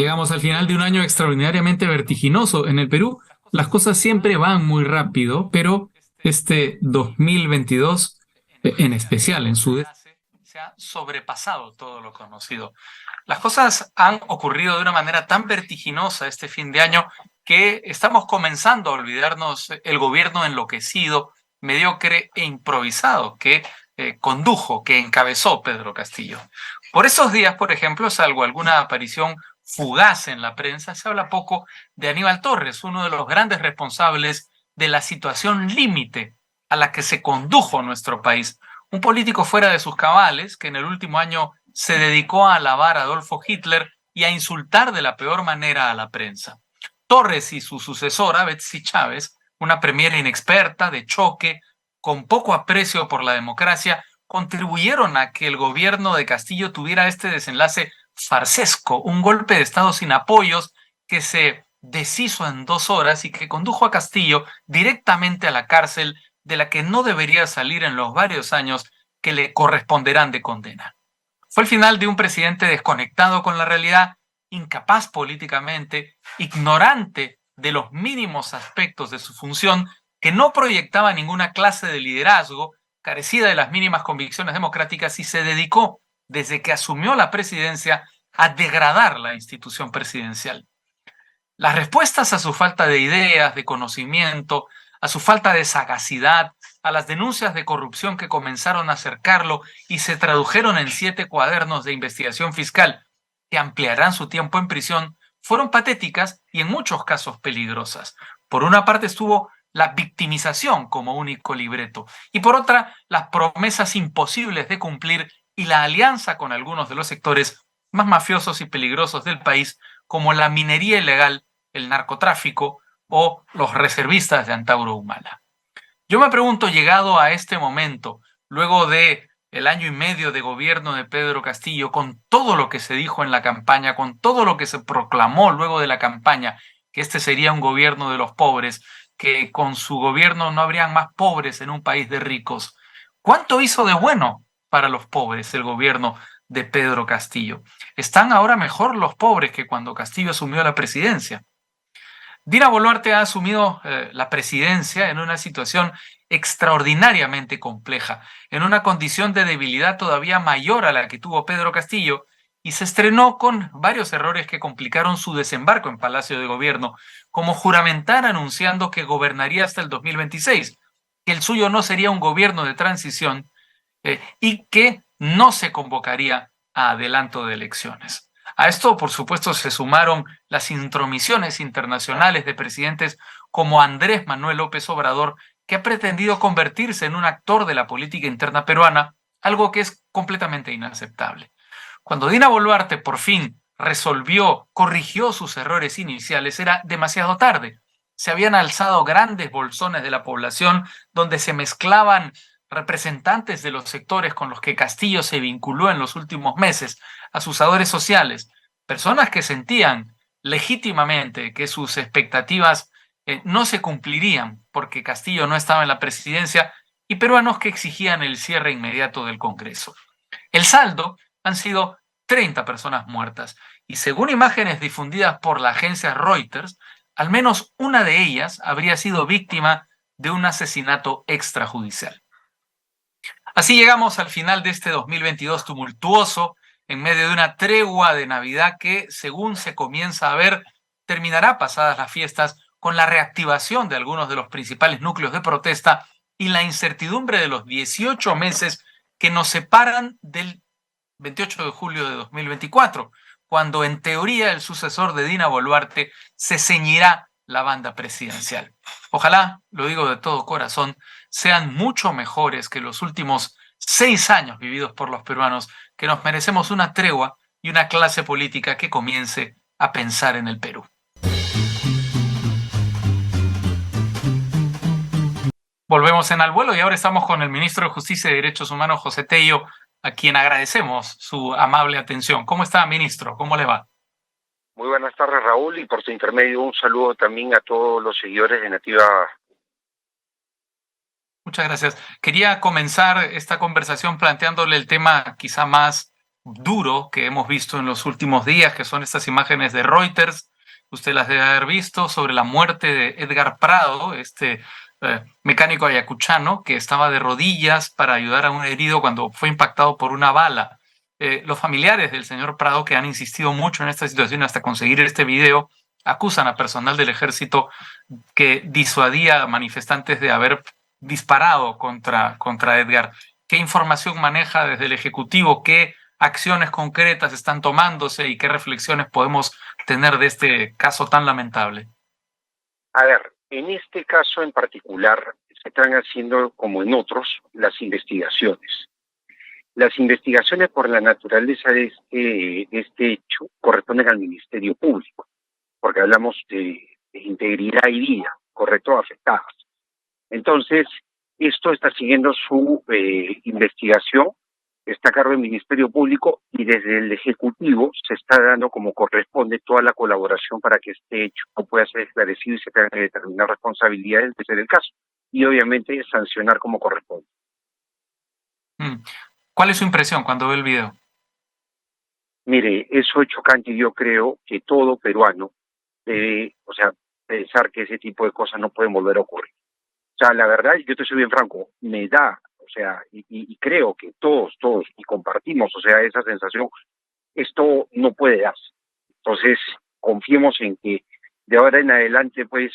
Llegamos al final de un año extraordinariamente vertiginoso en el Perú. Las cosas siempre van muy rápido, pero este 2022, en especial en su desenlace, se ha sobrepasado todo lo conocido. Las cosas han ocurrido de una manera tan vertiginosa este fin de año que estamos comenzando a olvidarnos el gobierno enloquecido, mediocre e improvisado que condujo, que encabezó Pedro Castillo. Por esos días, por ejemplo, salvo alguna aparición fugaz en la prensa, se habla poco de Aníbal Torres, uno de los grandes responsables de la situación límite a la que se condujo nuestro país. Un político fuera de sus cabales que en el último año se dedicó a alabar a Adolfo Hitler y a insultar de la peor manera a la prensa. Torres y su sucesora, Betsy Chávez, una premier inexperta, de choque, con poco aprecio por la democracia, contribuyeron a que el gobierno de Castillo tuviera este desenlace farsesco, un golpe de Estado sin apoyos que se deshizo en 2 horas y que condujo a Castillo directamente a la cárcel de la que no debería salir en los varios años que le corresponderán de condena. Fue el final de un presidente desconectado con la realidad, incapaz políticamente, ignorante de los mínimos aspectos de su función, que no proyectaba ninguna clase de liderazgo, carecida de las mínimas convicciones democráticas y se dedicó, desde que asumió la presidencia, a degradar la institución presidencial. Las respuestas a su falta de ideas, de conocimiento, a su falta de sagacidad, a las denuncias de corrupción que comenzaron a acercarlo y se tradujeron en 7 cuadernos de investigación fiscal que ampliarán su tiempo en prisión, fueron patéticas y en muchos casos peligrosas. Por una parte estuvo la victimización como único libreto y por otra las promesas imposibles de cumplir y la alianza con algunos de los sectores más mafiosos y peligrosos del país, como la minería ilegal, el narcotráfico o los reservistas de Antauro Humala. Yo me pregunto, llegado a este momento, luego de el año y medio de gobierno de Pedro Castillo, con todo lo que se dijo en la campaña, con todo lo que se proclamó luego de la campaña, que este sería un gobierno de los pobres, que con su gobierno no habrían más pobres en un país de ricos. ¿Cuánto hizo de bueno para los pobres el gobierno de Pedro Castillo? ¿Están ahora mejor los pobres que cuando Castillo asumió la presidencia? Dina Boluarte ha asumido la presidencia en una situación extraordinariamente compleja, en una condición de debilidad todavía mayor a la que tuvo Pedro Castillo, y se estrenó con varios errores que complicaron su desembarco en Palacio de Gobierno, como juramentar anunciando que gobernaría hasta el 2026, que el suyo no sería un gobierno de transición y que no se convocaría a adelanto de elecciones. A esto, por supuesto, se sumaron las intromisiones internacionales de presidentes como Andrés Manuel López Obrador, que ha pretendido convertirse en un actor de la política interna peruana, algo que es completamente inaceptable. Cuando Dina Boluarte por fin resolvió, corrigió sus errores iniciales, era demasiado tarde. Se habían alzado grandes bolsones de la población donde se mezclaban representantes de los sectores con los que Castillo se vinculó en los últimos meses, asusadores sociales, personas que sentían legítimamente que sus expectativas no se cumplirían porque Castillo no estaba en la presidencia y peruanos que exigían el cierre inmediato del Congreso. El saldo han sido 30 personas muertas y según imágenes difundidas por la agencia Reuters, al menos una de ellas habría sido víctima de un asesinato extrajudicial. Así llegamos al final de este 2022 tumultuoso, en medio de una tregua de Navidad que, según se comienza a ver, terminará pasadas las fiestas con la reactivación de algunos de los principales núcleos de protesta y la incertidumbre de los 18 meses que nos separan del 28 de julio de 2024, cuando en teoría el sucesor de Dina Boluarte se ceñirá la banda presidencial. Ojalá, lo digo de todo corazón, sean mucho mejores que los últimos 6 años vividos por los peruanos, que nos merecemos una tregua y una clase política que comience a pensar en el Perú. Volvemos en Al Vuelo y ahora estamos con el ministro de Justicia y Derechos Humanos, José Tello, a quien agradecemos su amable atención. ¿Cómo está, ministro? ¿Cómo le va? Muy buenas tardes, Raúl, y por tu intermedio un saludo también a todos los seguidores de Nativa. Muchas gracias. Quería comenzar esta conversación planteándole el tema quizá más duro que hemos visto en los últimos días, que son estas imágenes de Reuters. Usted las debe haber visto sobre la muerte de Edgar Prado, mecánico ayacuchano que estaba de rodillas para ayudar a un herido cuando fue impactado por una bala. Los familiares del señor Prado, que han insistido mucho en esta situación hasta conseguir este video, acusan a personal del ejército que disuadía a manifestantes de haber disparado contra Edgar. ¿Qué información maneja desde el Ejecutivo? ¿Qué acciones concretas están tomándose y qué reflexiones podemos tener de este caso tan lamentable? A ver, en este caso en particular se están haciendo, como en otros, las investigaciones. Las investigaciones por la naturaleza de este hecho corresponden al Ministerio Público, porque hablamos de integridad y vida, correcto, afectadas. Entonces, esto está siguiendo su investigación, está a cargo del Ministerio Público y desde el Ejecutivo se está dando como corresponde toda la colaboración para que este hecho no pueda ser esclarecido y se tengan que determinar responsabilidades de ser el caso. Y obviamente sancionar como corresponde. ¿Cuál es su impresión cuando ve el video? Mire, eso es chocante y yo creo que todo peruano debe, pensar que ese tipo de cosas no pueden volver a ocurrir. O sea, la verdad, yo te soy bien franco, me da, y creo que todos, y compartimos, esa sensación, esto no puede darse. Entonces, confiemos en que de ahora en adelante, pues,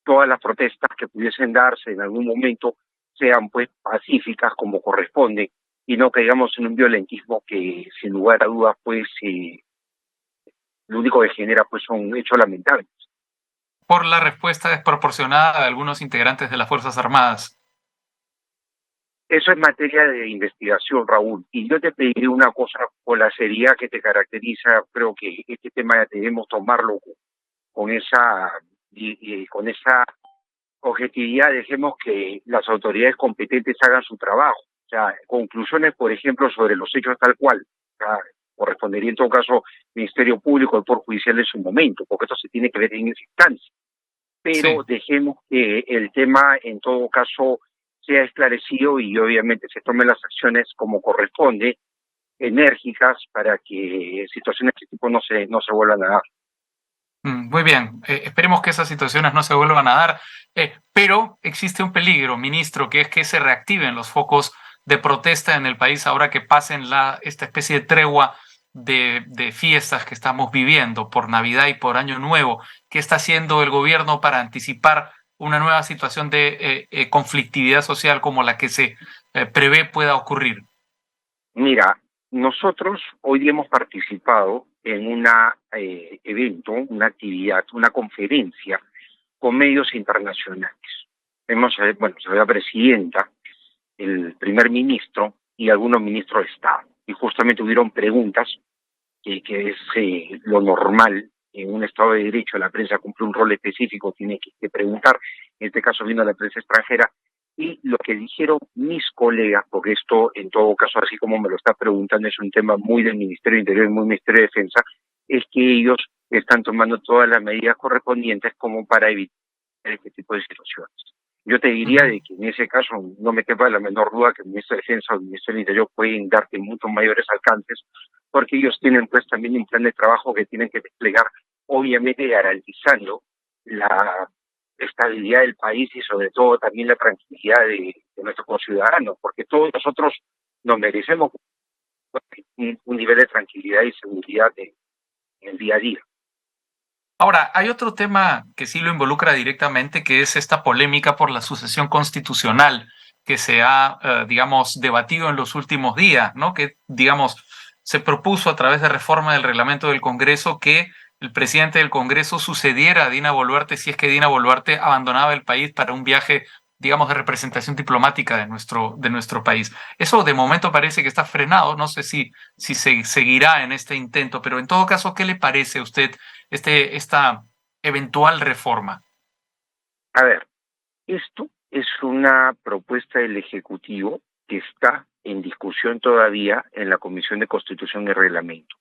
todas las protestas que pudiesen darse en algún momento sean, pues, pacíficas como corresponde y no caigamos en un violentismo que, sin lugar a dudas, pues, lo único que genera, pues, son hechos lamentables. Por la respuesta desproporcionada de algunos integrantes de las Fuerzas Armadas. Eso es materia de investigación, Raúl. Y yo te pediré una cosa, con la seriedad que te caracteriza, creo que este tema debemos tomarlo con esa objetividad. Dejemos que las autoridades competentes hagan su trabajo. O sea, conclusiones, por ejemplo, sobre los hechos tal cual. O sea, correspondería en todo caso Ministerio Público, el Poder Judicial en su momento, porque esto se tiene que ver en esa instancia. Pero Sí. dejemos que el tema, en todo caso, sea esclarecido y obviamente se tomen las acciones como corresponde, enérgicas, para que situaciones de este tipo no se vuelvan a dar. Muy bien, esperemos que esas situaciones no se vuelvan a dar, pero existe un peligro, ministro, que es que se reactiven los focos de protesta en el país ahora que pasen esta especie de tregua de fiestas que estamos viviendo por Navidad y por Año Nuevo. ¿Qué está haciendo el gobierno para anticipar una nueva situación de conflictividad social como la que se prevé pueda ocurrir? Mira, nosotros hoy hemos participado en un evento, una actividad, una conferencia con medios internacionales. Se ve la presidenta, el primer ministro y algunos ministros de Estado. Y justamente hubieron preguntas, que es lo normal en un Estado de Derecho. La prensa cumple un rol específico, tiene que preguntar. En este caso vino la prensa extranjera. Y lo que dijeron mis colegas, porque esto en todo caso, así como me lo está preguntando, es un tema muy del Ministerio de Interior y muy del Ministerio de Defensa, es que ellos están tomando todas las medidas correspondientes como para evitar este tipo de situaciones. Yo te diría de que en ese caso no me quepa la menor duda que el Ministro de Defensa o el Ministerio del Interior pueden darte muchos mayores alcances, porque ellos tienen pues también un plan de trabajo que tienen que desplegar, obviamente garantizando la estabilidad del país y sobre todo también la tranquilidad de nuestros conciudadanos, porque todos nosotros nos merecemos un nivel de tranquilidad y seguridad en el día a día. Ahora, hay otro tema que sí lo involucra directamente, que es esta polémica por la sucesión constitucional que se ha, digamos, debatido en los últimos días, ¿no? Que, digamos, se propuso a través de reforma del reglamento del Congreso que el presidente del Congreso sucediera a Dina Boluarte si es que Dina Boluarte abandonaba el país para un viaje, digamos, de representación diplomática de nuestro país. Eso de momento parece que está frenado, no sé si se seguirá en este intento, pero en todo caso, ¿qué le parece a usted esta eventual reforma? A ver, esto es una propuesta del Ejecutivo que está en discusión todavía en la Comisión de Constitución y Reglamento,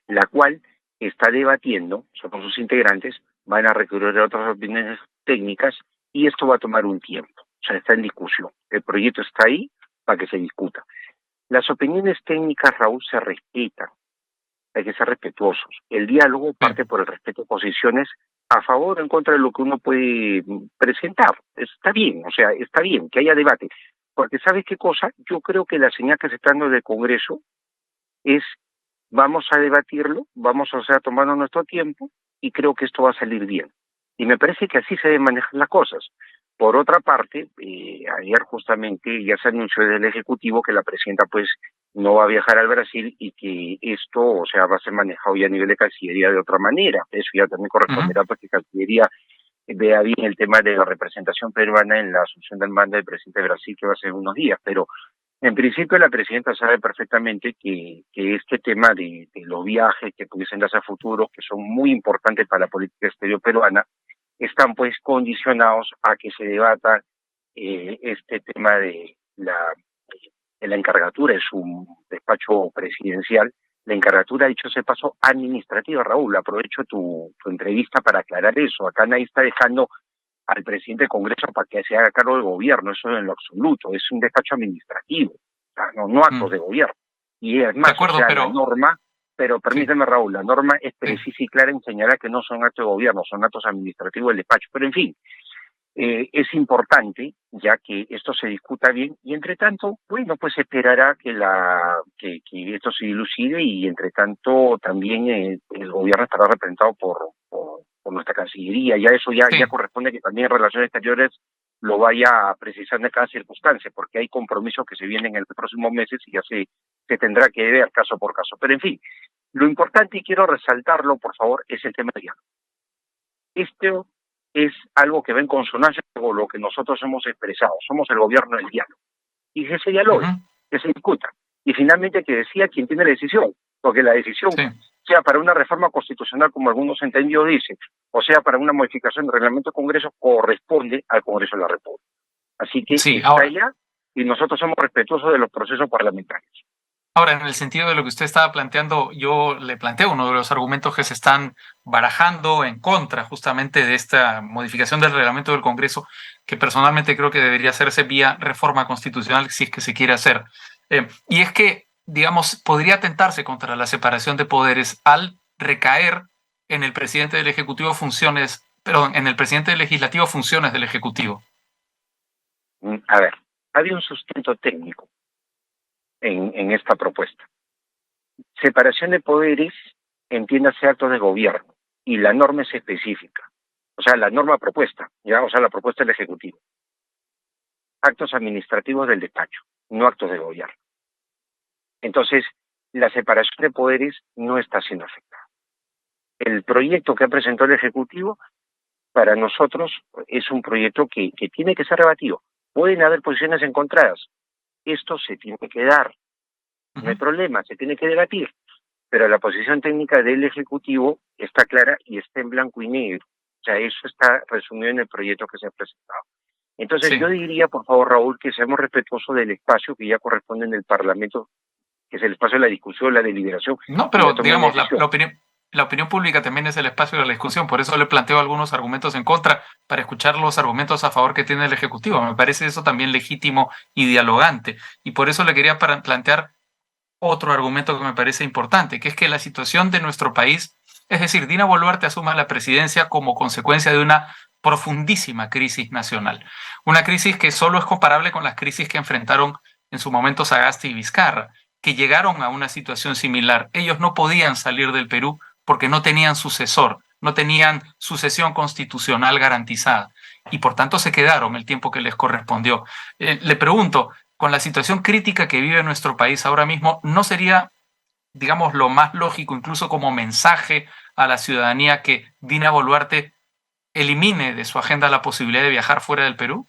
la cual está debatiendo, son sus integrantes, van a recurrir a otras opiniones técnicas y esto va a tomar un tiempo. O sea, está en discusión. El proyecto está ahí para que se discuta. Las opiniones técnicas, Raúl, se respetan, hay que ser respetuosos. El diálogo Sí. parte por el respeto de posiciones a favor o en contra de lo que uno puede presentar. Está bien, o sea, está bien que haya debate. Porque ¿sabes qué cosa? Yo creo que la señal que se está dando del Congreso es vamos a debatirlo, vamos a, o sea, tomarnos nuestro tiempo y creo que esto va a salir bien. Y me parece que así se deben manejar las cosas. Por otra parte, ayer justamente ya se anunció desde el Ejecutivo que la presidenta pues no va a viajar al Brasil y que esto, o sea, va a ser manejado ya a nivel de Cancillería de otra manera. Eso ya también Ujú. corresponderá pues que Cancillería vea bien el tema de la representación peruana en la asunción del mando del presidente de Brasil que va a ser en unos días, pero en principio la presidenta sabe perfectamente que este tema de los viajes que pudiesen darse a futuro, que son muy importantes para la política exterior peruana, están pues condicionados a que se debata este tema de la encargatura en su despacho presidencial, la encargatura, dicho se pasó, administrativa, Raúl. Aprovecho tu entrevista para aclarar eso. Acá nadie está dejando al presidente del Congreso para que se haga cargo del gobierno, eso en lo absoluto, es un despacho administrativo, o sea, no actos Mm. de gobierno. Y es De más, o acuerdo, sea, la pero norma, pero sí, permíteme, Raúl, la norma es sí. precisa y clara en señalar que no son actos de gobierno, son actos administrativos del despacho. Pero en fin, es importante ya que esto se discuta bien y entre tanto, bueno, pues esperará que esto se dilucide y entre tanto también el gobierno estará representado por nuestra Cancillería. Ya eso ya Sí. corresponde que también Relaciones Exteriores lo vaya precisando en cada circunstancia, porque hay compromisos que se vienen en los próximos meses y ya se tendrá que ver caso por caso. Pero en fin, lo importante, y quiero resaltarlo, por favor, es el tema de diálogo. Esto es algo que va en consonancia con lo que nosotros hemos expresado. Somos el gobierno del diálogo. Y que se Ujú. dialogue, que se discuta. Y finalmente que decía quién tiene la decisión, porque la decisión, Sí. sea para una reforma constitucional, como algunos entendidos dicen, o sea para una modificación del reglamento del Congreso, corresponde al Congreso de la República. Así que Sí, está ahora. allá y nosotros somos respetuosos de los procesos parlamentarios. Ahora, en el sentido de lo que usted estaba planteando, yo le planteo uno de los argumentos que se están barajando en contra justamente de esta modificación del reglamento del Congreso, que personalmente creo que debería hacerse vía reforma constitucional si es que se quiere hacer. Y es que, digamos, podría atentarse contra la separación de poderes al recaer en el presidente del Ejecutivo funciones, perdón, en el presidente del Legislativo funciones del Ejecutivo. A ver, había un sustento técnico en esta propuesta. Separación de poderes, entiéndase actos de gobierno, y la norma es específica. O sea, la norma propuesta, ya, o sea, la propuesta del Ejecutivo. Actos administrativos del despacho, no actos de gobierno. Entonces, la separación de poderes no está siendo afectada. El proyecto que ha presentado el Ejecutivo, para nosotros, es un proyecto que tiene que ser rebatido. Pueden haber posiciones encontradas. Esto se tiene que dar. No Ujú. hay problema, se tiene que debatir. Pero la posición técnica del Ejecutivo está clara y está en blanco y negro. O sea, eso está resumido en el proyecto que se ha presentado. Entonces Sí. yo diría, por favor, Raúl, que seamos respetuosos del espacio que ya corresponde en el Parlamento, que es el espacio de la discusión, la deliberación No, y la pero toma de una digamos, decisión. la opinión pública también es el espacio de la discusión, por eso le planteo algunos argumentos en contra para escuchar los argumentos a favor que tiene el Ejecutivo. Me parece eso también legítimo y dialogante. Y por eso le quería plantear otro argumento que me parece importante, que es que la situación de nuestro país, es decir, Dina Boluarte asuma la presidencia como consecuencia de una profundísima crisis nacional. Una crisis que solo es comparable con las crisis que enfrentaron en su momento Sagasti y Vizcarra, que llegaron a una situación similar. Ellos no podían salir del Perú porque no tenían sucesor, no tenían sucesión constitucional garantizada y por tanto se quedaron el tiempo que les correspondió. Le pregunto, con la situación crítica que vive nuestro país ahora mismo, ¿no sería, digamos, lo más lógico, incluso como mensaje a la ciudadanía, que Dina Boluarte elimine de su agenda la posibilidad de viajar fuera del Perú?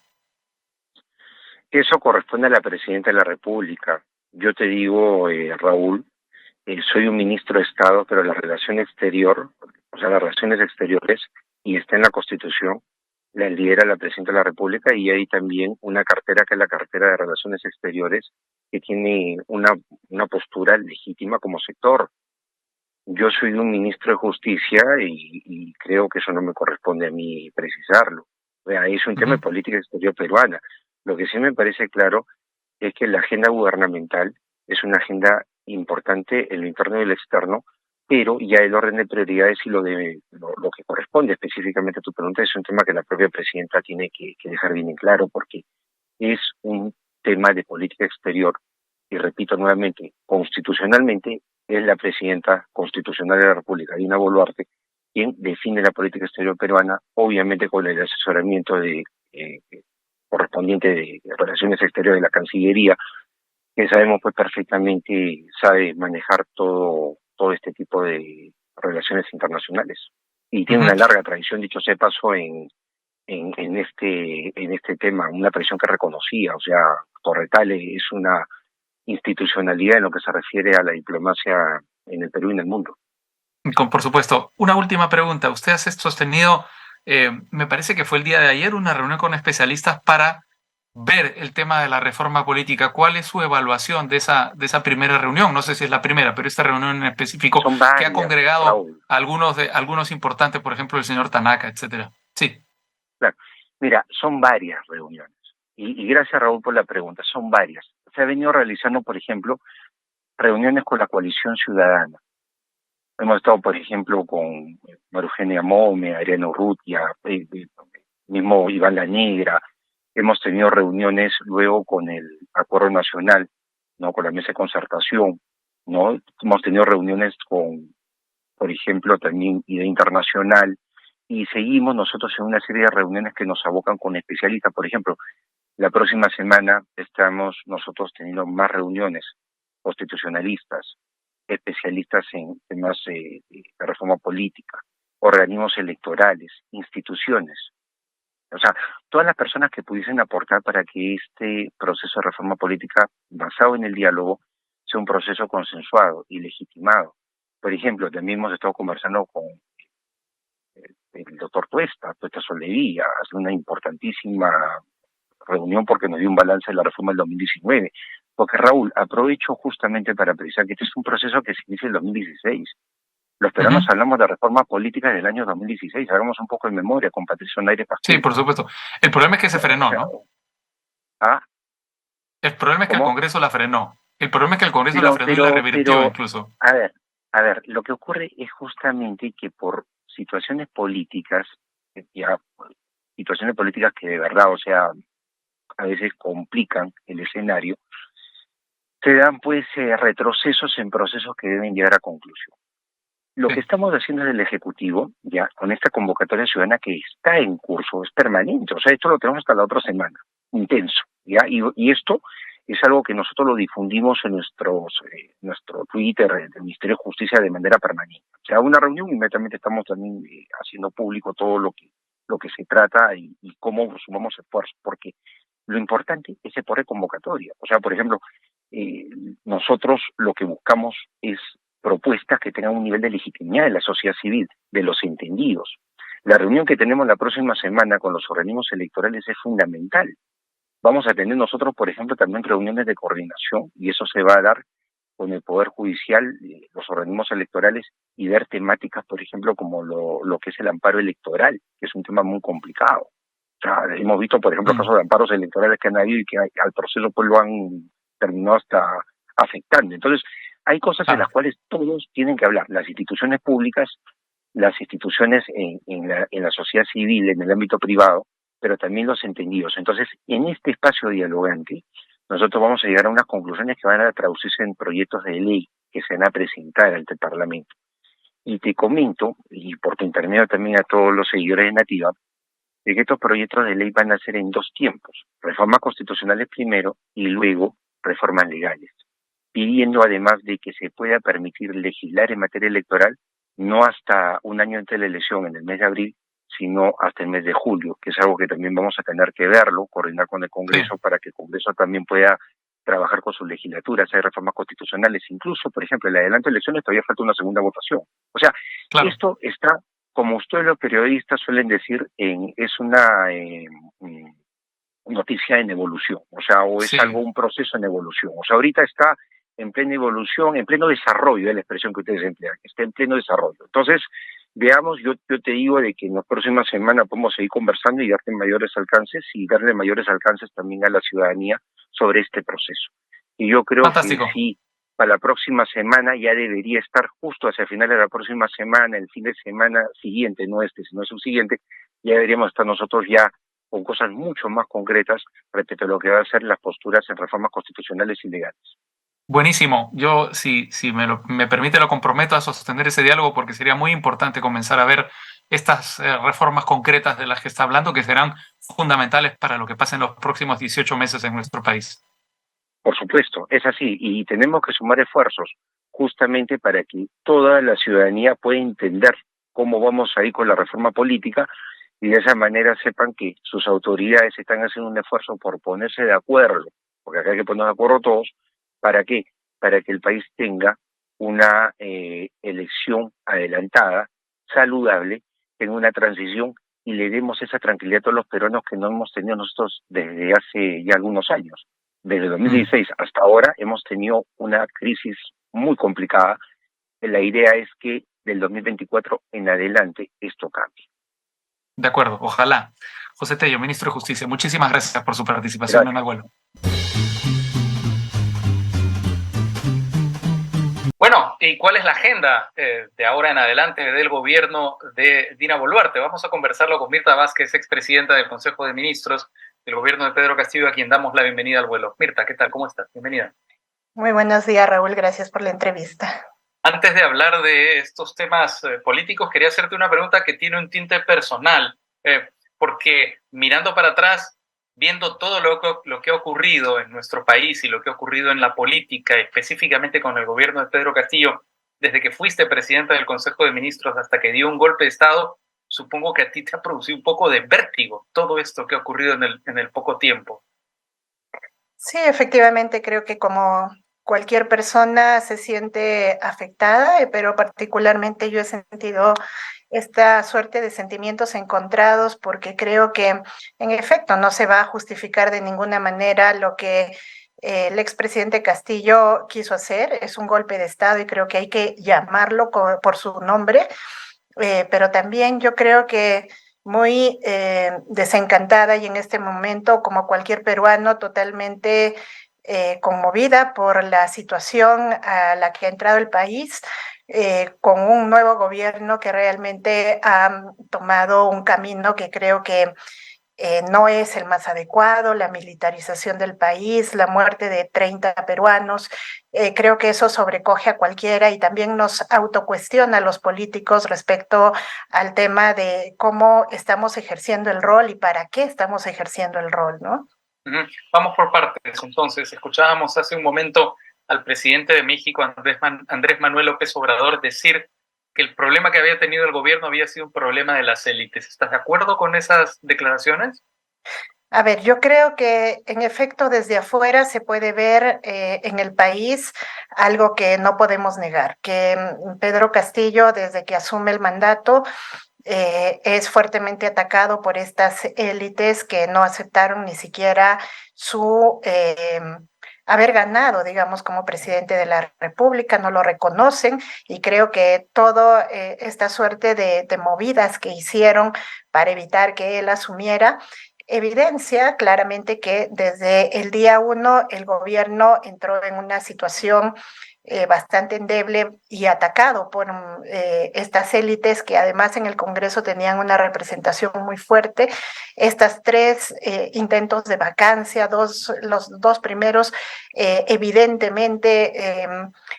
Eso corresponde a la Presidenta de la República. Yo te digo, Raúl, soy un ministro de Estado, pero la relación exterior, o sea, las relaciones exteriores, y está en la Constitución, la lidera la Presidenta de la República y hay también una cartera que es la cartera de Relaciones Exteriores, que tiene una postura legítima como sector. Yo soy un ministro de Justicia y creo que eso no me corresponde a mí precisarlo. O sea, es un tema de Ujú. política exterior peruana. Lo que sí me parece claro es que la agenda gubernamental, es una agenda importante en lo interno y el externo, pero ya el orden de prioridades y lo que corresponde específicamente a tu pregunta es un tema que la propia presidenta tiene que dejar bien en claro, porque es un tema de política exterior y repito nuevamente, constitucionalmente es la presidenta constitucional de la República, Dina Boluarte, quien define la política exterior peruana, obviamente con el asesoramiento correspondiente de Relaciones Exteriores de la Cancillería, que sabemos pues perfectamente sabe manejar todo este tipo de relaciones internacionales. Y tiene Ujú. una larga tradición, dicho sea de paso, en este tema, una tradición que reconocía, o sea, Torretale es una institucionalidad en lo que se refiere a la diplomacia en el Perú y en el mundo. Por supuesto. Una última pregunta. Usted ha sostenido, me parece que fue el día de ayer, una reunión con especialistas para ver el tema de la reforma política. ¿Cuál es su evaluación de esa primera reunión? No sé si es la primera, pero esta reunión en específico Son que ha varias, congregado Raúl. algunos importantes, por ejemplo, el señor Tanaka, etcétera. Sí. Claro. Mira, son varias reuniones. Y gracias, Raúl, por la pregunta. Son varias. Se ha venido realizando, por ejemplo, reuniones con la coalición ciudadana. Hemos estado, por ejemplo, con María Eugenia Mome, Ariana Urrutia, mismo Iván La Negra. Hemos tenido reuniones luego con el Acuerdo Nacional, ¿no? Con la Mesa de Concertación, ¿no? Hemos tenido reuniones con, por ejemplo, también Idea Internacional, y seguimos nosotros en una serie de reuniones que nos abocan con especialistas. Por ejemplo, la próxima semana estamos nosotros teniendo más reuniones constitucionalistas, especialistas en temas de reforma política, organismos electorales, instituciones. O sea, todas las personas que pudiesen aportar para que este proceso de reforma política basado en el diálogo sea un proceso consensuado y legitimado. Por ejemplo, también hemos estado conversando con el doctor Tuesta Soldevilla, hace una importantísima reunión porque nos dio un balance de la reforma del 2019. Porque Raúl, aprovecho justamente para precisar que este es un proceso que se inicia en el 2016. Los peruanos Ujú. hablamos de reforma política del año 2016, hagamos un poco de memoria con Patricio Naire Sí, Pascual. por supuesto. El problema es que se O frenó, sea, ¿no? ah, El problema es que el ¿cómo? Congreso la frenó. El problema es que el Congreso la frenó y la revirtió incluso. A ver, lo que ocurre es justamente que por situaciones políticas, ya, situaciones políticas que de verdad, o sea, a veces complican el escenario, se dan pues retrocesos en procesos que deben llegar a conclusión. Lo que Sí. estamos haciendo desde el Ejecutivo, ya con esta convocatoria ciudadana que está en curso, es permanente, o sea, esto lo tenemos hasta la otra semana, intenso, ya, y esto es algo que nosotros lo difundimos en nuestro Twitter del Ministerio de Justicia de manera permanente. O sea, una reunión inmediatamente estamos también haciendo público todo lo que se trata y cómo sumamos esfuerzos, porque lo importante es el poder convocatoria. O sea, por ejemplo, eh, nosotros lo que buscamos es propuestas que tengan un nivel de legitimidad de la sociedad civil, de los entendidos. La reunión que tenemos la próxima semana con los organismos electorales es fundamental. Vamos a tener nosotros, por ejemplo, también reuniones de coordinación y eso se va a dar con el Poder Judicial, los organismos electorales y ver temáticas, por ejemplo, como lo que es el amparo electoral, que es un tema muy complicado. O sea, hemos visto, por ejemplo, Mm. casos de amparos electorales que han habido y que al proceso pues lo han terminado hasta afectando. Entonces, hay cosas en las Claro. cuales todos tienen que hablar, las instituciones públicas, las instituciones en la sociedad civil, en el ámbito privado, pero también los entendidos. Entonces, en este espacio dialogante, nosotros vamos a llegar a unas conclusiones que van a traducirse en proyectos de ley que se van a presentar ante el Parlamento. Y te comento, y por tu intermedio también a todos los seguidores de Nativa, de que estos proyectos de ley van a ser en dos tiempos, reformas constitucionales primero y luego reformas legales, pidiendo además de que se pueda permitir legislar en materia electoral no hasta un año antes de la elección, en el mes de abril, sino hasta el mes de julio, que es algo que también vamos a tener que verlo, coordinar con el Sí. Congreso para que el Congreso también pueda trabajar con sus legislaturas, hay reformas constitucionales, incluso, por ejemplo, el adelanto de elecciones todavía falta una segunda votación. O sea, Claro. esto está, como ustedes los periodistas suelen decir, es una noticia en evolución, o sea, o es Sí. algo, un proceso en evolución. O sea, ahorita está en plena evolución, en pleno desarrollo, es la expresión que ustedes emplean, está en pleno desarrollo. Entonces, veamos, yo te digo de que en la próxima semana podemos seguir conversando y darte mayores alcances y darle mayores alcances también a la ciudadanía sobre este proceso. Y yo creo que Fantástico. sí, para la próxima semana ya debería estar justo hacia finales de la próxima semana, el fin de semana siguiente, no este, sino el subsiguiente, ya deberíamos estar nosotros ya con cosas mucho más concretas respecto a lo que va a ser las posturas en reformas constitucionales y legales. Buenísimo. Yo, si me permite, lo comprometo a sostener ese diálogo porque sería muy importante comenzar a ver estas reformas concretas de las que está hablando, que serán fundamentales para lo que pase en los próximos 18 meses en nuestro país. Por supuesto, es así, y tenemos que sumar esfuerzos justamente para que toda la ciudadanía pueda entender cómo vamos a ir con la reforma política y de esa manera sepan que sus autoridades están haciendo un esfuerzo por ponerse de acuerdo, porque acá hay que poner de acuerdo todos, ¿para qué? Para que el país tenga una elección adelantada, saludable, en una transición y le demos esa tranquilidad a todos los peruanos que no hemos tenido nosotros desde hace ya algunos años. Desde Mm. 2016 hasta ahora hemos tenido una crisis muy complicada. La idea es que del 2024 en adelante esto cambie. De acuerdo, ojalá. José Tello, ministro de Justicia, muchísimas gracias por su participación en Gracias. Abuelo. Bueno, ¿y cuál es la agenda de ahora en adelante del gobierno de Dina Boluarte? Vamos a conversarlo con Mirta Vázquez, expresidenta del Consejo de Ministros del gobierno de Pedro Castillo, a quien damos la bienvenida al vuelo. Mirta, ¿qué tal? ¿Cómo estás? Bienvenida. Muy buenos días, Raúl. Gracias por la entrevista. Antes de hablar de estos temas políticos, quería hacerte una pregunta que tiene un tinte personal, porque mirando para atrás, viendo todo lo que ha ocurrido en nuestro país y lo que ha ocurrido en la política, específicamente con el gobierno de Pedro Castillo, desde que fuiste presidenta del Consejo de Ministros hasta que dio un golpe de Estado, supongo que a ti te ha producido un poco de vértigo todo esto que ha ocurrido en el poco tiempo. Sí, efectivamente, creo que como cualquier persona se siente afectada, pero particularmente yo he sentido esta suerte de sentimientos encontrados porque creo que en efecto no se va a justificar de ninguna manera lo que el expresidente Castillo quiso hacer. Es un golpe de Estado y creo que hay que llamarlo por su nombre. Pero también yo creo que muy desencantada y en este momento, como cualquier peruano, totalmente conmovida por la situación a la que ha entrado el país, con un nuevo gobierno que realmente ha tomado un camino que creo que no es el más adecuado, la militarización del país, la muerte de 30 peruanos. Creo que eso sobrecoge a cualquiera y también nos autocuestiona a los políticos respecto al tema de cómo estamos ejerciendo el rol y para qué estamos ejerciendo el rol, ¿no? Vamos por partes. Entonces, escuchábamos hace un momento al presidente de México, Andrés Manuel López Obrador, decir que el problema que había tenido el gobierno había sido un problema de las élites. ¿Estás de acuerdo con esas declaraciones? A ver, yo creo que en efecto desde afuera se puede ver en el país algo que no podemos negar, que Pedro Castillo, desde que asume el mandato, es fuertemente atacado por estas élites que no aceptaron ni siquiera su haber ganado, digamos, como presidente de la República, no lo reconocen y creo que toda esta suerte de movidas que hicieron para evitar que él asumiera evidencia claramente que desde el día uno el gobierno entró en una situación bastante endeble y atacado por estas élites que además en el Congreso tenían una representación muy fuerte. Estas tres intentos de vacancia, los dos primeros evidentemente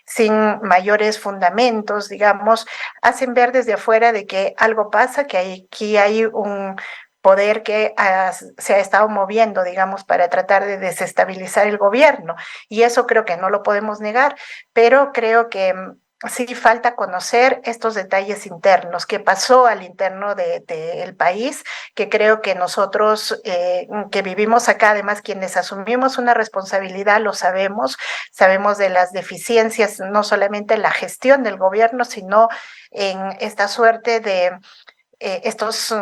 sin mayores fundamentos, digamos, hacen ver desde afuera de que algo pasa, que aquí hay un poder que se ha estado moviendo, digamos, para tratar de desestabilizar el gobierno. Y eso creo que no lo podemos negar, pero creo que sí falta conocer estos detalles internos, qué pasó al interno del país, que creo que nosotros que vivimos acá, además quienes asumimos una responsabilidad, lo sabemos, sabemos de las deficiencias, no solamente en la gestión del gobierno, sino en esta suerte de estos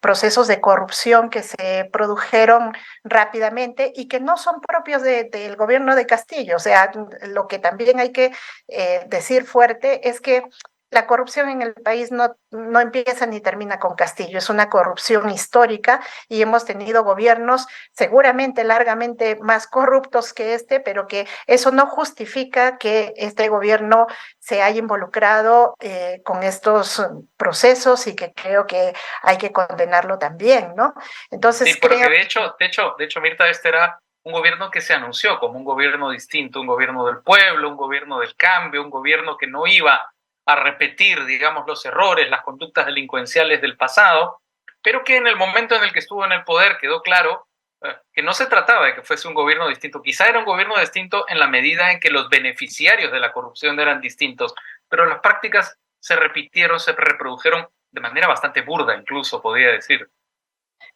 procesos de corrupción que se produjeron rápidamente y que no son propios del gobierno de Castillo. O sea, lo que también hay que decir fuerte es que la corrupción en el país no empieza ni termina con Castillo, es una corrupción histórica y hemos tenido gobiernos seguramente largamente más corruptos que este, pero que eso no justifica que este gobierno se haya involucrado con estos procesos y que creo que hay que condenarlo también, ¿no? Sí, Entonces porque creo... de hecho, Mirta, este era un gobierno que se anunció como un gobierno distinto, un gobierno del pueblo, un gobierno del cambio, un gobierno que no iba a repetir, digamos, los errores, las conductas delincuenciales del pasado, pero que en el momento en el que estuvo en el poder quedó claro que no se trataba de que fuese un gobierno distinto. Quizá era un gobierno distinto en la medida en que los beneficiarios de la corrupción eran distintos, pero las prácticas se repitieron, se reprodujeron de manera bastante burda, incluso podría decir.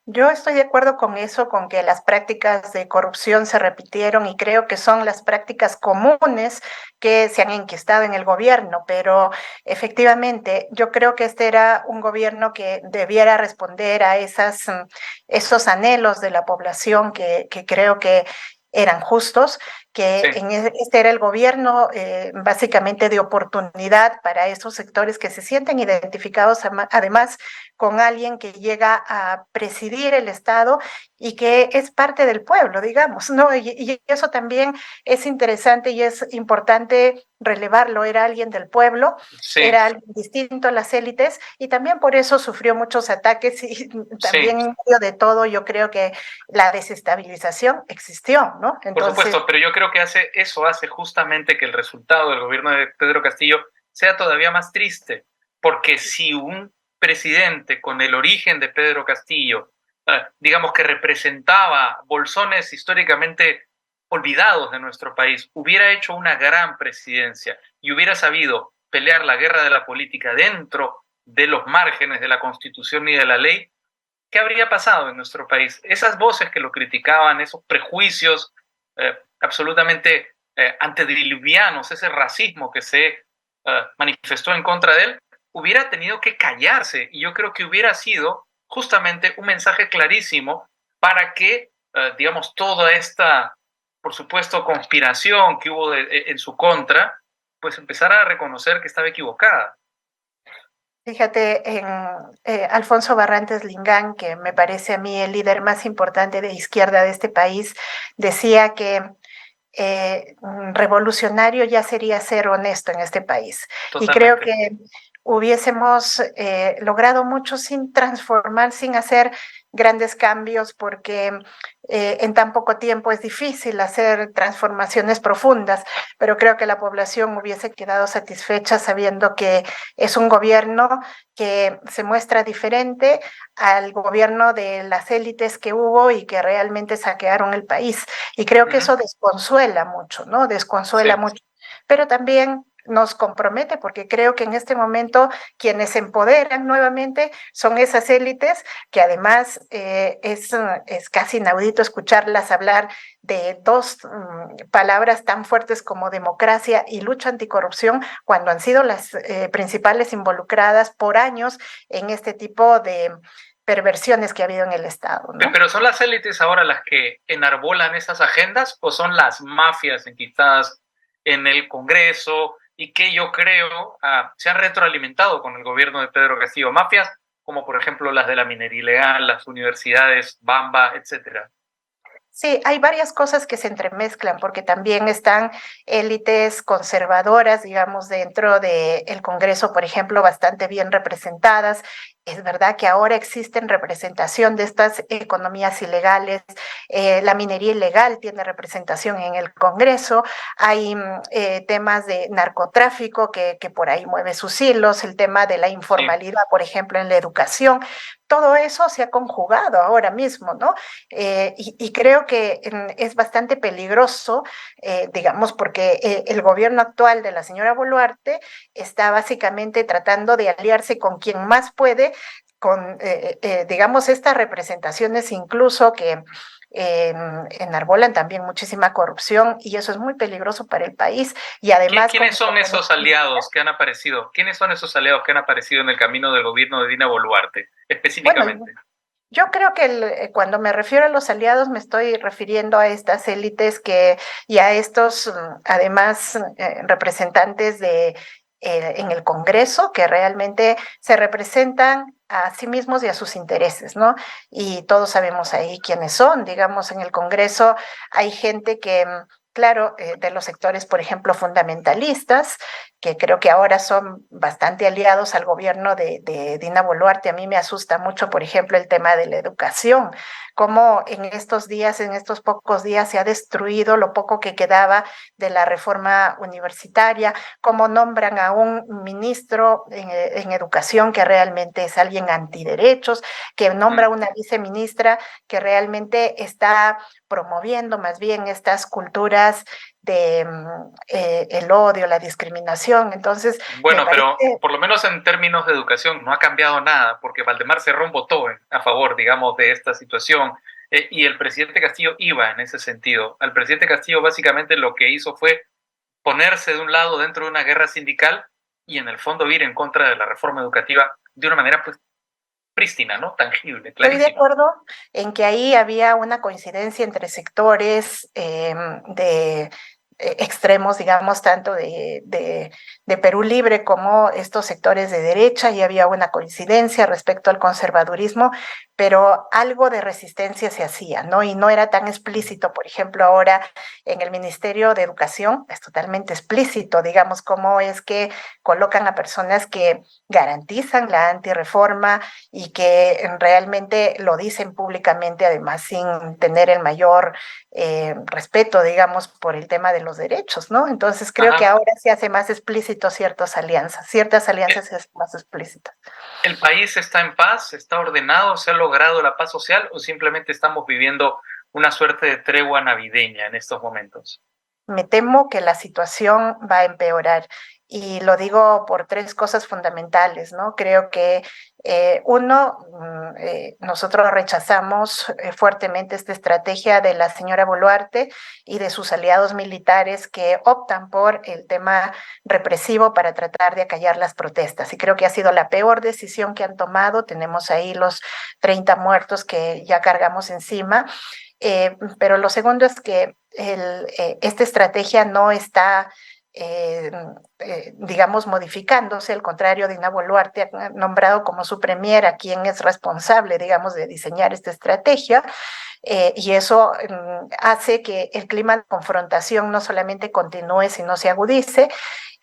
Yo estoy de acuerdo con eso, con que las prácticas de corrupción se repitieron y creo que son las prácticas comunes que se han enquistado en el gobierno, pero efectivamente yo creo que este era un gobierno que debiera responder a esos anhelos de la población que creo que eran justos, que Sí. este era el gobierno básicamente de oportunidad para esos sectores que se sienten identificados además con alguien que llega a presidir el Estado y que es parte del pueblo, digamos, ¿no? Y eso también es interesante y es importante relevarlo. Era alguien del pueblo, Sí, era alguien distinto a las élites y también por eso sufrió muchos ataques y sí, también en medio de todo yo creo que la desestabilización existió, ¿no? por Entonces, supuesto, pero yo creo que eso hace justamente que el resultado del gobierno de Pedro Castillo sea todavía más triste, porque si un presidente con el origen de Pedro Castillo, digamos que representaba bolsones históricamente olvidados de nuestro país, hubiera hecho una gran presidencia y hubiera sabido pelear la guerra de la política dentro de los márgenes de la Constitución y de la ley, ¿qué habría pasado en nuestro país? Esas voces que lo criticaban, esos prejuicios absolutamente antediluvianos, ese racismo que se manifestó en contra de él, hubiera tenido que callarse. Y yo creo que hubiera sido justamente un mensaje clarísimo para que, digamos, toda esta, por supuesto, conspiración que hubo en su contra, pues empezara a reconocer que estaba equivocada. fíjate en Alfonso Barrantes Lingán, que me parece a mí el líder más importante de izquierda de este país, decía que revolucionario ya sería ser honesto en este país. Y creo Totalmente. que hubiésemos logrado mucho sin transformar, sin hacer grandes cambios, porque en tan poco tiempo es difícil hacer transformaciones profundas, pero creo que la población hubiese quedado satisfecha sabiendo que es un gobierno que se muestra diferente al gobierno de las élites que hubo y que realmente saquearon el país. Y creo que eso desconsuela mucho, ¿no? Desconsuela Sí. mucho, pero también nos compromete porque creo que en este momento quienes se empoderan nuevamente son esas élites que además es casi inaudito escucharlas hablar de dos palabras tan fuertes como democracia y lucha anticorrupción cuando han sido las principales involucradas por años en este tipo de perversiones que ha habido en el Estado, ¿no? Pero ¿son las élites ahora las que enarbolan esas agendas o son las mafias enquistadas en el Congreso y que yo creo se han retroalimentado con el gobierno de Pedro Castillo? Mafias como por ejemplo las de la minería ilegal, las universidades, Bamba, etcétera. Sí, hay varias cosas que se entremezclan porque también están élites conservadoras, digamos, dentro del Congreso, por ejemplo, bastante bien representadas. Es verdad que ahora existen representación de estas economías ilegales, la minería ilegal tiene representación en el Congreso, hay temas de narcotráfico que por ahí mueve sus hilos, el tema de la Sí. informalidad, por ejemplo, en la educación, todo eso se ha conjugado ahora mismo, ¿no? Y creo que es bastante peligroso, digamos, porque el gobierno actual de la señora Boluarte está básicamente tratando de aliarse con quien más puede, con, digamos, estas representaciones incluso que enarbolan también muchísima corrupción y eso es muy peligroso para el país y además... ¿Quiénes son esos aliados que han aparecido? ¿Quiénes son esos aliados que han aparecido en el camino del gobierno de Dina Boluarte, Bueno, específicamente? yo creo que cuando me refiero a los aliados me estoy refiriendo a estas élites y a estos, además, representantes de en el Congreso, que realmente se representan a sí mismos y a sus intereses, ¿no? Y todos sabemos ahí quiénes son. Digamos, en el Congreso hay gente que, claro, de los sectores, por ejemplo, fundamentalistas, que creo que ahora son bastante aliados al gobierno de Dina Boluarte. A mí me asusta mucho, por ejemplo, el tema de la educación, cómo en estos días, en estos pocos días, se ha destruido lo poco que quedaba de la reforma universitaria, cómo nombran a un ministro en educación que realmente es alguien antiderechos, que nombra a una viceministra que realmente está promoviendo más bien estas culturas de el odio, la discriminación. Entonces, me Bueno, pero parece... por lo menos en términos de educación no ha cambiado nada, porque Valdemar Cerrón votó a favor, digamos, de esta situación, y el presidente Castillo iba en ese sentido. Al presidente Castillo básicamente lo que hizo fue ponerse de un lado dentro de una guerra sindical y en el fondo ir en contra de la reforma educativa de una manera pues prístina, ¿no? Tangible, Estoy de clarísima. acuerdo en que ahí había una coincidencia entre sectores de extremos, digamos, tanto de Perú Libre como estos sectores de derecha, y había una coincidencia respecto al conservadurismo, pero algo de resistencia se hacía, ¿no? Y no era tan explícito. Por ejemplo, ahora en el Ministerio de Educación es totalmente explícito, digamos, cómo es que colocan a personas que garantizan la antirreforma y que realmente lo dicen públicamente, además sin tener el mayor respeto, digamos, por el tema de los derechos, ¿no? Entonces creo que Ajá. ahora se hace más explícito ciertas alianzas se hacen más explícitas. ¿El país está en paz? ¿Está ordenado? ¿Se ha logrado la paz social? ¿O simplemente estamos viviendo una suerte de tregua navideña en estos momentos? Me temo que la situación va a empeorar, y lo digo por tres cosas fundamentales, ¿no? Creo que uno, nosotros rechazamos fuertemente esta estrategia de la señora Boluarte y de sus aliados militares que optan por el tema represivo para tratar de acallar las protestas, y creo que ha sido la peor decisión que han tomado. Tenemos ahí los 30 muertos que ya cargamos encima. Pero lo segundo es que esta estrategia no está, digamos, modificándose. Al contrario, Dina Boluarte ha nombrado como su premier a quien es responsable, digamos, de diseñar esta estrategia. Y eso hace que el clima de confrontación no solamente continúe, sino se agudice.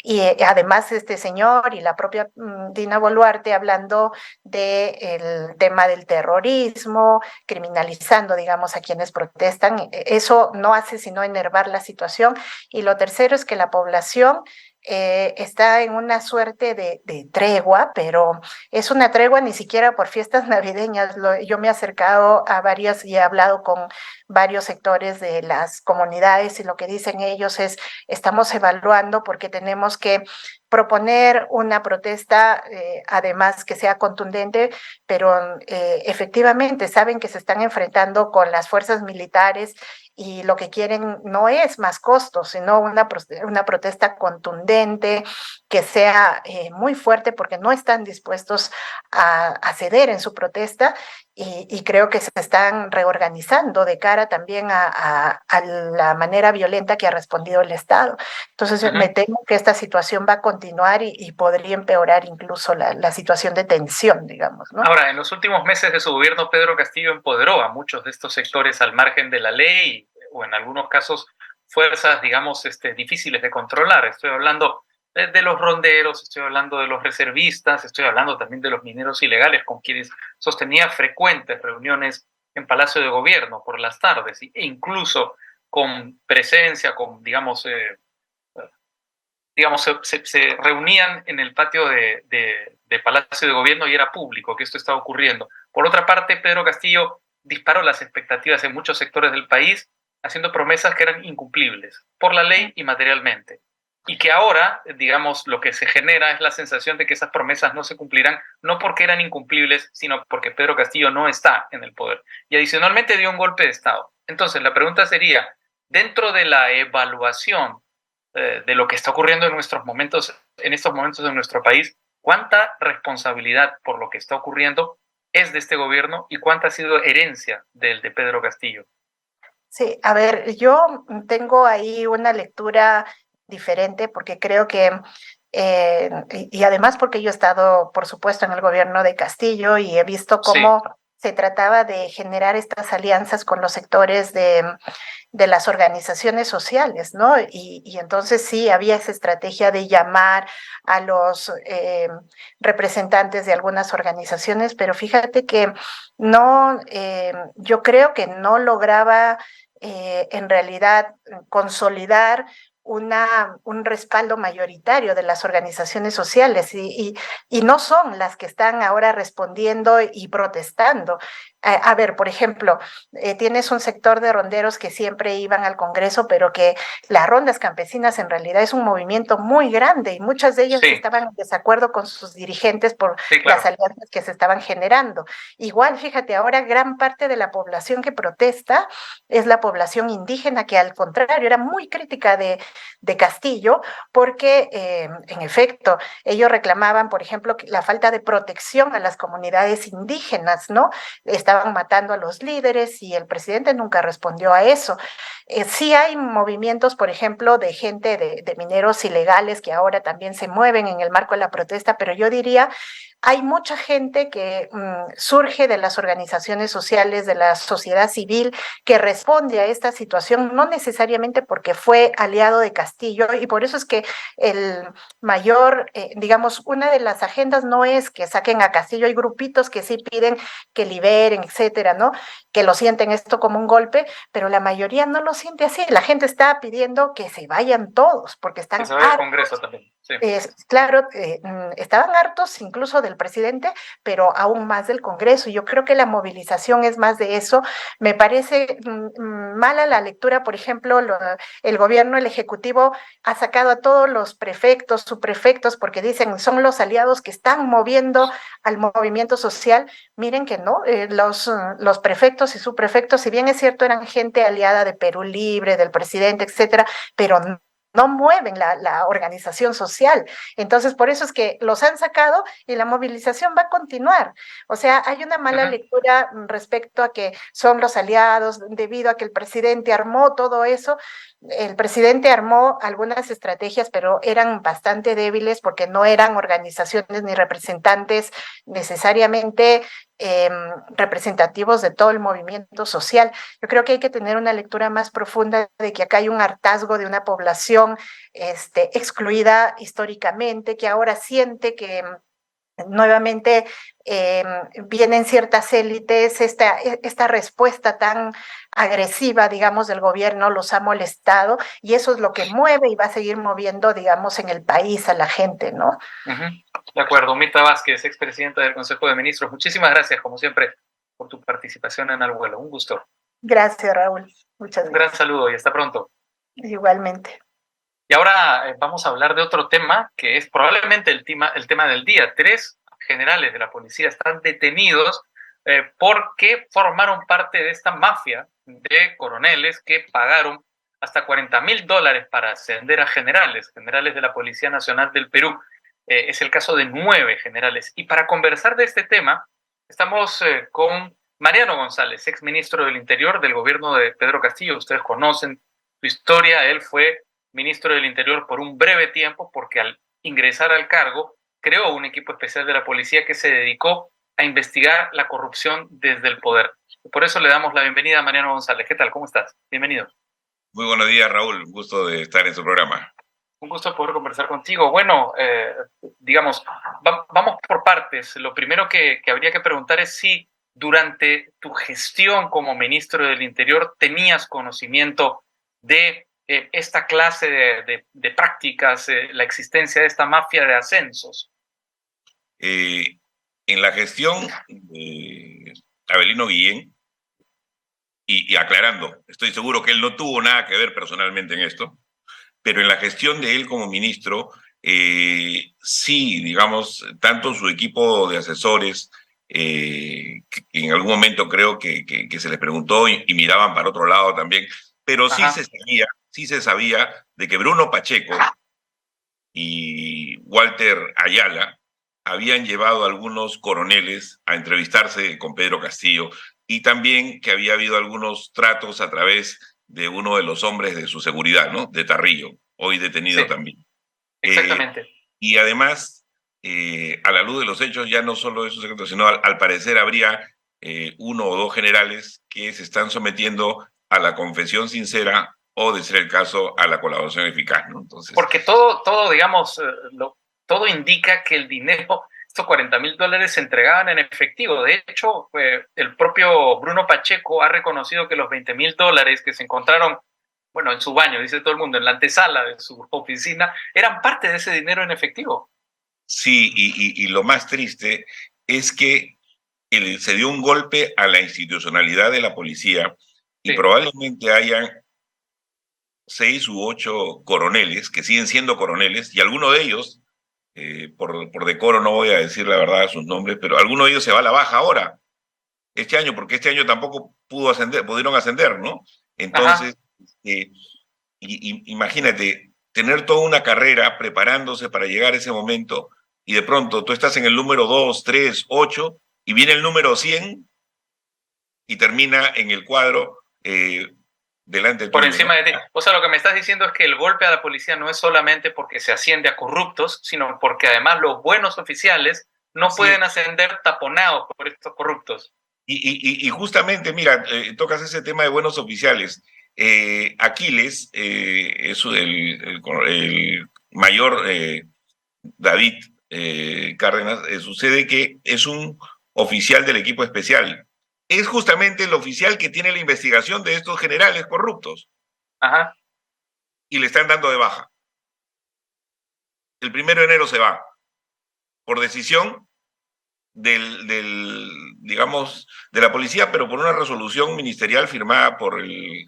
Y además este señor y la propia Dina Boluarte hablando del tema del terrorismo, criminalizando, digamos, a quienes protestan, eso no hace sino enervar la situación. Y lo tercero es que la población está en una suerte de tregua, pero es una tregua ni siquiera por fiestas navideñas. Yo me he acercado a varias y he hablado con varios sectores de las comunidades, y lo que dicen ellos es: estamos evaluando porque tenemos que proponer una protesta, además que sea contundente, pero efectivamente saben que se están enfrentando con las fuerzas militares, y lo que quieren no es más costos, sino una protesta contundente, que sea muy fuerte, porque no están dispuestos a ceder en su protesta. Y creo que se están reorganizando de cara también a la manera violenta que ha respondido el Estado. Entonces, me temo que esta situación va a continuar y podría empeorar incluso la situación de tensión, digamos, ¿no? Ahora, en los últimos meses de su gobierno, Pedro Castillo empoderó a muchos de estos sectores al margen de la ley, o en algunos casos fuerzas, digamos, difíciles de controlar. Estoy hablando de los ronderos, estoy hablando de los reservistas, estoy hablando también de los mineros ilegales, con quienes sostenía frecuentes reuniones en Palacio de Gobierno por las tardes, e incluso con presencia, con, digamos, se reunían en el patio de Palacio de Gobierno y era público que esto estaba ocurriendo. Por otra parte, Pedro Castillo disparó las expectativas en muchos sectores del país, haciendo promesas que eran incumplibles por la ley y materialmente. Y que ahora, digamos, lo que se genera es la sensación de que esas promesas no se cumplirán, no porque eran incumplibles, sino porque Pedro Castillo no está en el poder. Y adicionalmente dio un golpe de Estado. Entonces, la pregunta sería, dentro de la evaluación de lo que está ocurriendo en estos momentos en nuestro país, cuánta responsabilidad por lo que está ocurriendo es de este gobierno y cuánta ha sido herencia del de Pedro Castillo. Sí, a ver, yo tengo ahí una lectura diferente, porque creo que y además porque yo he estado, por supuesto, en el gobierno de Castillo y he visto cómo se trataba de generar estas alianzas con los sectores de las organizaciones sociales, ¿no? Y entonces sí, había esa estrategia de llamar a los representantes de algunas organizaciones, pero fíjate que no, yo creo que no lograba en realidad consolidar un respaldo mayoritario de las organizaciones sociales y no son las que están ahora respondiendo y protestando. A ver, por ejemplo, tienes un sector de ronderos que siempre iban al Congreso, pero que las rondas campesinas en realidad es un movimiento muy grande y muchas de ellas estaban en desacuerdo con sus dirigentes por las alianzas que se estaban generando. Igual, fíjate, ahora gran parte de la población que protesta es la población indígena, que al contrario era muy crítica de Castillo, porque en efecto ellos reclamaban, por ejemplo, la falta de protección a las comunidades indígenas, ¿no? Estaban matando a los líderes y el presidente nunca respondió a eso. Sí hay movimientos, por ejemplo, de gente de mineros ilegales que ahora también se mueven en el marco de la protesta, pero yo diría hay mucha gente que surge de las organizaciones sociales, de la sociedad civil, que responde a esta situación, no necesariamente porque fue aliado de Castillo, y por eso es que el mayor, digamos, una de las agendas no es que saquen a Castillo, hay grupitos que sí piden que liberen, etcétera, ¿no? Que lo sienten esto como un golpe, pero la mayoría no lo siente así. La gente está pidiendo que se vayan todos, porque están que se vaya al Congreso también. Sí. Claro, estaban hartos incluso del presidente, pero aún más del Congreso. Yo creo que la movilización es más de eso. Me parece mala la lectura, por ejemplo, el gobierno, el Ejecutivo ha sacado a todos los prefectos, subprefectos, porque dicen son los aliados que están moviendo al movimiento social. Miren que no, los prefectos y subprefectos, si bien es cierto, eran gente aliada de Perú Libre, del presidente, etcétera, pero no mueven la organización social. Entonces, por eso es que los han sacado y la movilización va a continuar. O sea, hay una mala lectura respecto a que son los aliados debido a que el presidente armó todo eso. El presidente armó algunas estrategias, pero eran bastante débiles porque no eran organizaciones ni representantes necesariamente representativos de todo el movimiento social. Yo creo que hay que tener una lectura más profunda de que acá hay un hartazgo de una población excluida históricamente, que ahora siente que nuevamente vienen ciertas élites, esta respuesta tan agresiva, digamos, del gobierno los ha molestado y eso es lo que mueve y va a seguir moviendo, digamos, en el país a la gente, ¿no? De acuerdo. Mirta Vázquez, expresidenta del Consejo de Ministros, muchísimas gracias, como siempre, por tu participación en Al Vuelo. Un gusto. Gracias, Raúl. Muchas gracias. Un gran saludo y hasta pronto. Igualmente. Y ahora vamos a hablar de otro tema que es probablemente el tema del día. 3 generales de la policía están detenidos porque formaron parte de esta mafia de coroneles que pagaron hasta $40,000 para ascender a generales de la Policía Nacional del Perú. Es el caso de 9 generales. Y para conversar de este tema, estamos con Mariano González, exministro del Interior del gobierno de Pedro Castillo. Ustedes conocen su historia. Él fue ministro del Interior por un breve tiempo porque al ingresar al cargo creó un equipo especial de la policía que se dedicó a investigar la corrupción desde el poder. Por eso le damos la bienvenida a Mariano González. ¿Qué tal? ¿Cómo estás? Bienvenido. Muy buenos días, Raúl. Un gusto de estar en su programa. Un gusto poder conversar contigo. Bueno, digamos, vamos por partes. Lo primero que habría que preguntar es si durante tu gestión como ministro del Interior tenías conocimiento de esta clase de prácticas, la existencia de esta mafia de ascensos. En la gestión de Abelino Guillén, y aclarando, estoy seguro que él no tuvo nada que ver personalmente en esto, pero en la gestión de él como ministro, sí, digamos, tanto su equipo de asesores, que en algún momento creo que se les preguntó y miraban para otro lado también, pero sí se sabía de que Bruno Pacheco y Walter Ayala habían llevado a algunos coroneles a entrevistarse con Pedro Castillo y también que había habido algunos tratos a través de uno de los hombres de su seguridad, ¿no? De Tarrillo, hoy detenido también. Exactamente. Y además, a la luz de los hechos, ya no solo esos secretos, sino al parecer habría uno o dos generales que se están sometiendo a la confesión sincera o, de ser el caso, a la colaboración eficaz, ¿no? Entonces, porque todo digamos, todo indica que el dinero, estos $40,000 se entregaban en efectivo. De hecho, el propio Bruno Pacheco ha reconocido que los $20,000 que se encontraron, bueno, en su baño, dice todo el mundo, en la antesala de su oficina, eran parte de ese dinero en efectivo. sí, y lo más triste es que se dio un golpe a la institucionalidad de la policía y Sí. probablemente hayan 6 u 8 coroneles que siguen siendo coroneles, y alguno de ellos, por decoro no voy a decir la verdad sus nombres, pero alguno de ellos se va a la baja ahora, este año, porque este año tampoco pudieron ascender, ¿no? Entonces, imagínate, tener toda una carrera preparándose para llegar a ese momento, y de pronto tú estás en el número 2, 3, 8, y viene el número 100 y termina en el cuadro delante de Por tuyo, encima ¿no? de ti. O sea, lo que me estás diciendo es que el golpe a la policía no es solamente porque se asciende a corruptos, sino porque además los buenos oficiales no Así pueden es. ascender taponados por estos corruptos. Y justamente, mira, tocas ese tema de buenos oficiales. Aquiles, es el mayor David Cárdenas, sucede que es un oficial del equipo especial. Es justamente el oficial que tiene la investigación de estos generales corruptos Ajá. y le están dando de baja. El 1 de enero se va por decisión digamos, de la policía, pero por una resolución ministerial firmada por el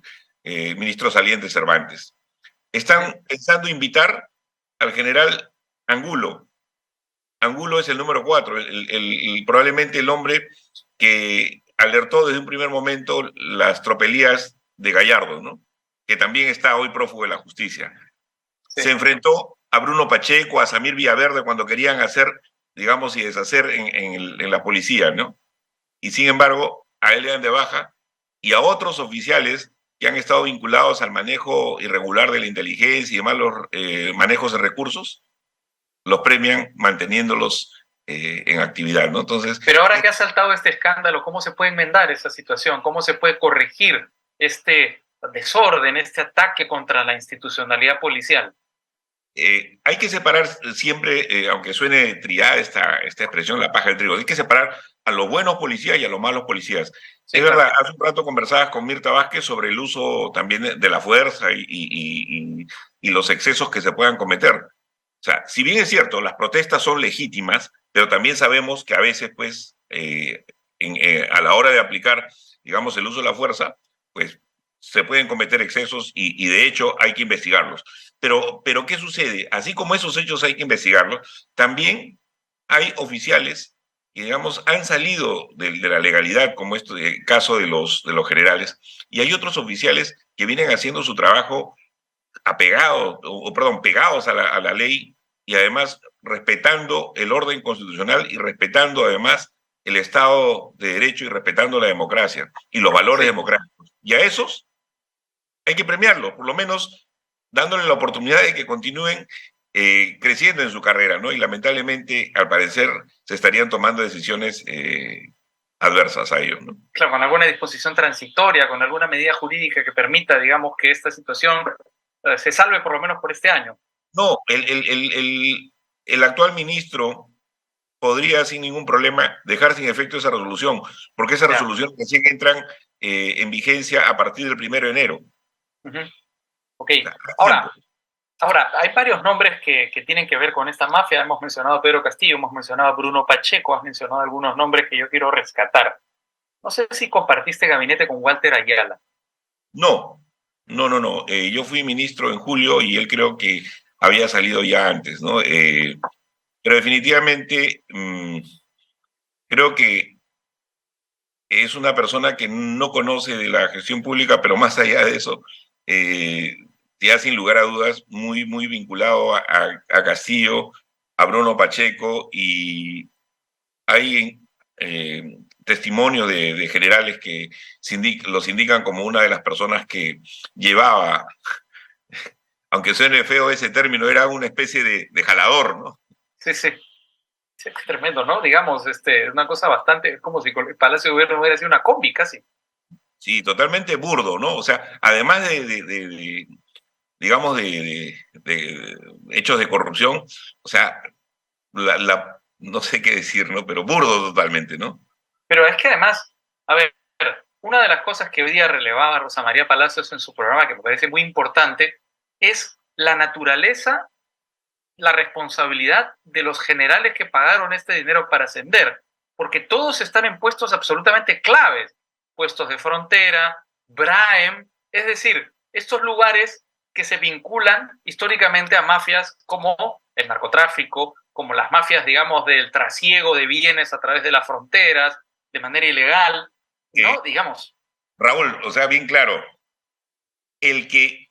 ministro saliente Cervantes. Están pensando invitar al general Angulo. Angulo es el número 4, probablemente el hombre que alertó desde un primer momento las tropelías de Gallardo, ¿no? Que también está hoy prófugo de la justicia. Sí. Se enfrentó a Bruno Pacheco, a Samir Villaverde cuando querían hacer, digamos, y deshacer en la policía, ¿no? Y sin embargo, a él le dan de baja, y a otros oficiales que han estado vinculados al manejo irregular de la inteligencia y demás los manejos de recursos, los premian manteniéndolos en actividad, ¿no? Entonces, Pero ahora que ha saltado este escándalo, ¿cómo se puede enmendar esa situación? ¿Cómo se puede corregir este desorden, este ataque contra la institucionalidad policial? hay que separar siempre, aunque suene triada esta expresión, la paja del trigo, hay que separar a los buenos policías y a los malos policías. Sí, es claro. verdad, hace un rato conversabas con Mirta Vázquez sobre el uso también de la fuerza y los excesos que se puedan cometer. O sea, si bien es cierto, las protestas son legítimas, pero también sabemos que a veces, pues, a la hora de aplicar, digamos, el uso de la fuerza, pues, se pueden cometer excesos y de hecho hay que investigarlos. Pero ¿qué sucede? Así como esos hechos hay que investigarlos, también hay oficiales que, digamos, han salido de la legalidad, como este caso de los generales, y hay otros oficiales que vienen haciendo su trabajo pegados a la ley, y además respetando el orden constitucional y respetando además el Estado de Derecho y respetando la democracia y los valores democráticos. Y a esos hay que premiarlos, por lo menos dándole la oportunidad de que continúen creciendo en su carrera, ¿no? Y lamentablemente, al parecer, se estarían tomando decisiones adversas a ellos, ¿no? Claro, con alguna disposición transitoria, con alguna medida jurídica que permita, digamos, que esta situación se salve por lo menos por este año. No, el actual ministro podría sin ningún problema dejar sin efecto esa resolución, porque esa resolución recién entran en vigencia a partir del 1 de enero. Ok, ahora, hay varios nombres que tienen que ver con esta mafia. Hemos mencionado a Pedro Castillo, hemos mencionado a Bruno Pacheco, has mencionado algunos nombres que yo quiero rescatar. No sé si compartiste gabinete con Walter Ayala. No. Yo fui ministro en julio y él creo que había salido ya antes, ¿no? Pero definitivamente creo que es una persona que no conoce de la gestión pública, pero más allá de eso, ya sin lugar a dudas, muy, muy vinculado a Castillo, a Bruno Pacheco, y hay testimonio de generales que los indican como una de las personas que llevaba, aunque suene feo ese término, era una especie de jalador, ¿no? Sí, sí. Sí, qué tremendo, ¿no? Digamos, una cosa bastante, es como si el Palacio de Gobierno hubiera sido una combi casi. Sí, totalmente burdo, ¿no? O sea, además digamos, de hechos de corrupción, o sea, no sé qué decir, ¿no? Pero burdo totalmente, ¿no? Pero es que además, a ver, una de las cosas que hoy día relevaba Rosa María Palacios en su programa, que me parece muy importante, es la naturaleza, la responsabilidad de los generales que pagaron este dinero para ascender, porque todos están en puestos absolutamente claves, puestos de frontera, Braem, es decir, estos lugares que se vinculan históricamente a mafias como el narcotráfico, como las mafias, digamos, del trasiego de bienes a través de las fronteras, de manera ilegal, ¿no? Digamos. Raúl, o sea, bien claro, el que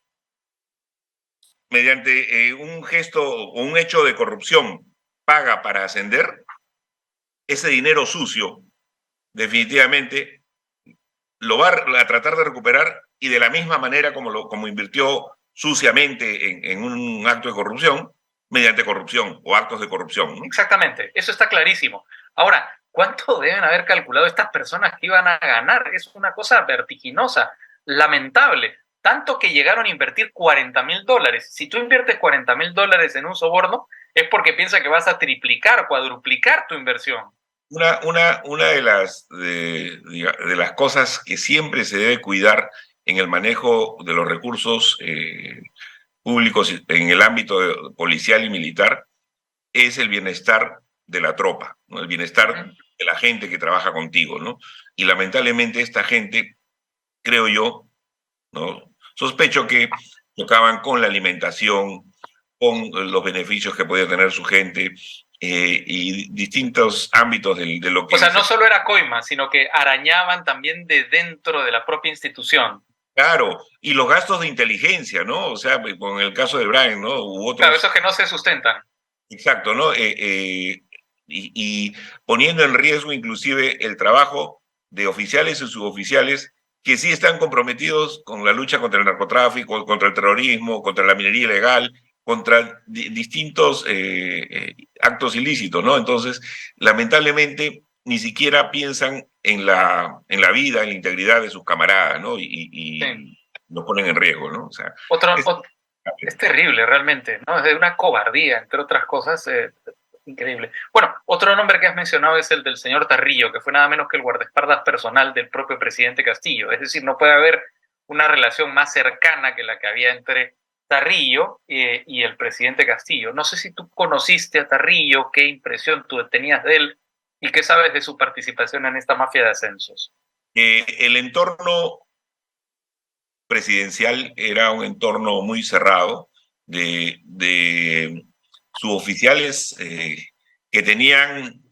mediante un gesto o un hecho de corrupción paga para ascender, ese dinero sucio definitivamente lo va a tratar de recuperar y de la misma manera como invirtió suciamente en un acto de corrupción, mediante corrupción o actos de corrupción, ¿no? Exactamente, eso está clarísimo. Ahora, ¿cuánto deben haber calculado estas personas que iban a ganar? Es una cosa vertiginosa, lamentable. Tanto que llegaron a invertir $40,000. Si tú inviertes $40,000 en un soborno, es porque piensas que vas a triplicar, cuadruplicar tu inversión. Una de las cosas que siempre se debe cuidar en el manejo de los recursos públicos en el ámbito policial y militar es el bienestar de la tropa, ¿no? El bienestar de la gente que trabaja contigo, ¿no? Y lamentablemente esta gente, creo yo, ¿no? Sospecho que tocaban con la alimentación, con los beneficios que podía tener su gente y distintos ámbitos de lo que... O sea, no solo era coima, sino que arañaban también de dentro de la propia institución. Claro, y los gastos de inteligencia, ¿no? O sea, con el caso de Brian, ¿no? Hubo otros... Claro, esos que no se sustentan. Exacto, ¿no? Y poniendo en riesgo inclusive el trabajo de oficiales y suboficiales que sí están comprometidos con la lucha contra el narcotráfico, contra el terrorismo, contra la minería ilegal, contra distintos actos ilícitos, ¿no? Entonces, lamentablemente, ni siquiera piensan en la vida, en la integridad de sus camaradas, ¿no? Sí. Los ponen en riesgo, ¿no? O sea, es terrible realmente, ¿no? Es de una cobardía, entre otras cosas, increíble. Bueno, otro nombre que has mencionado es el del señor Tarrillo, que fue nada menos que el guardaespaldas personal del propio presidente Castillo. Es decir, no puede haber una relación más cercana que la que había entre Tarrillo y el presidente Castillo. No sé si tú conociste a Tarrillo, qué impresión tú tenías de él y qué sabes de su participación en esta mafia de ascensos. El entorno presidencial era un entorno muy cerrado de suboficiales que tenían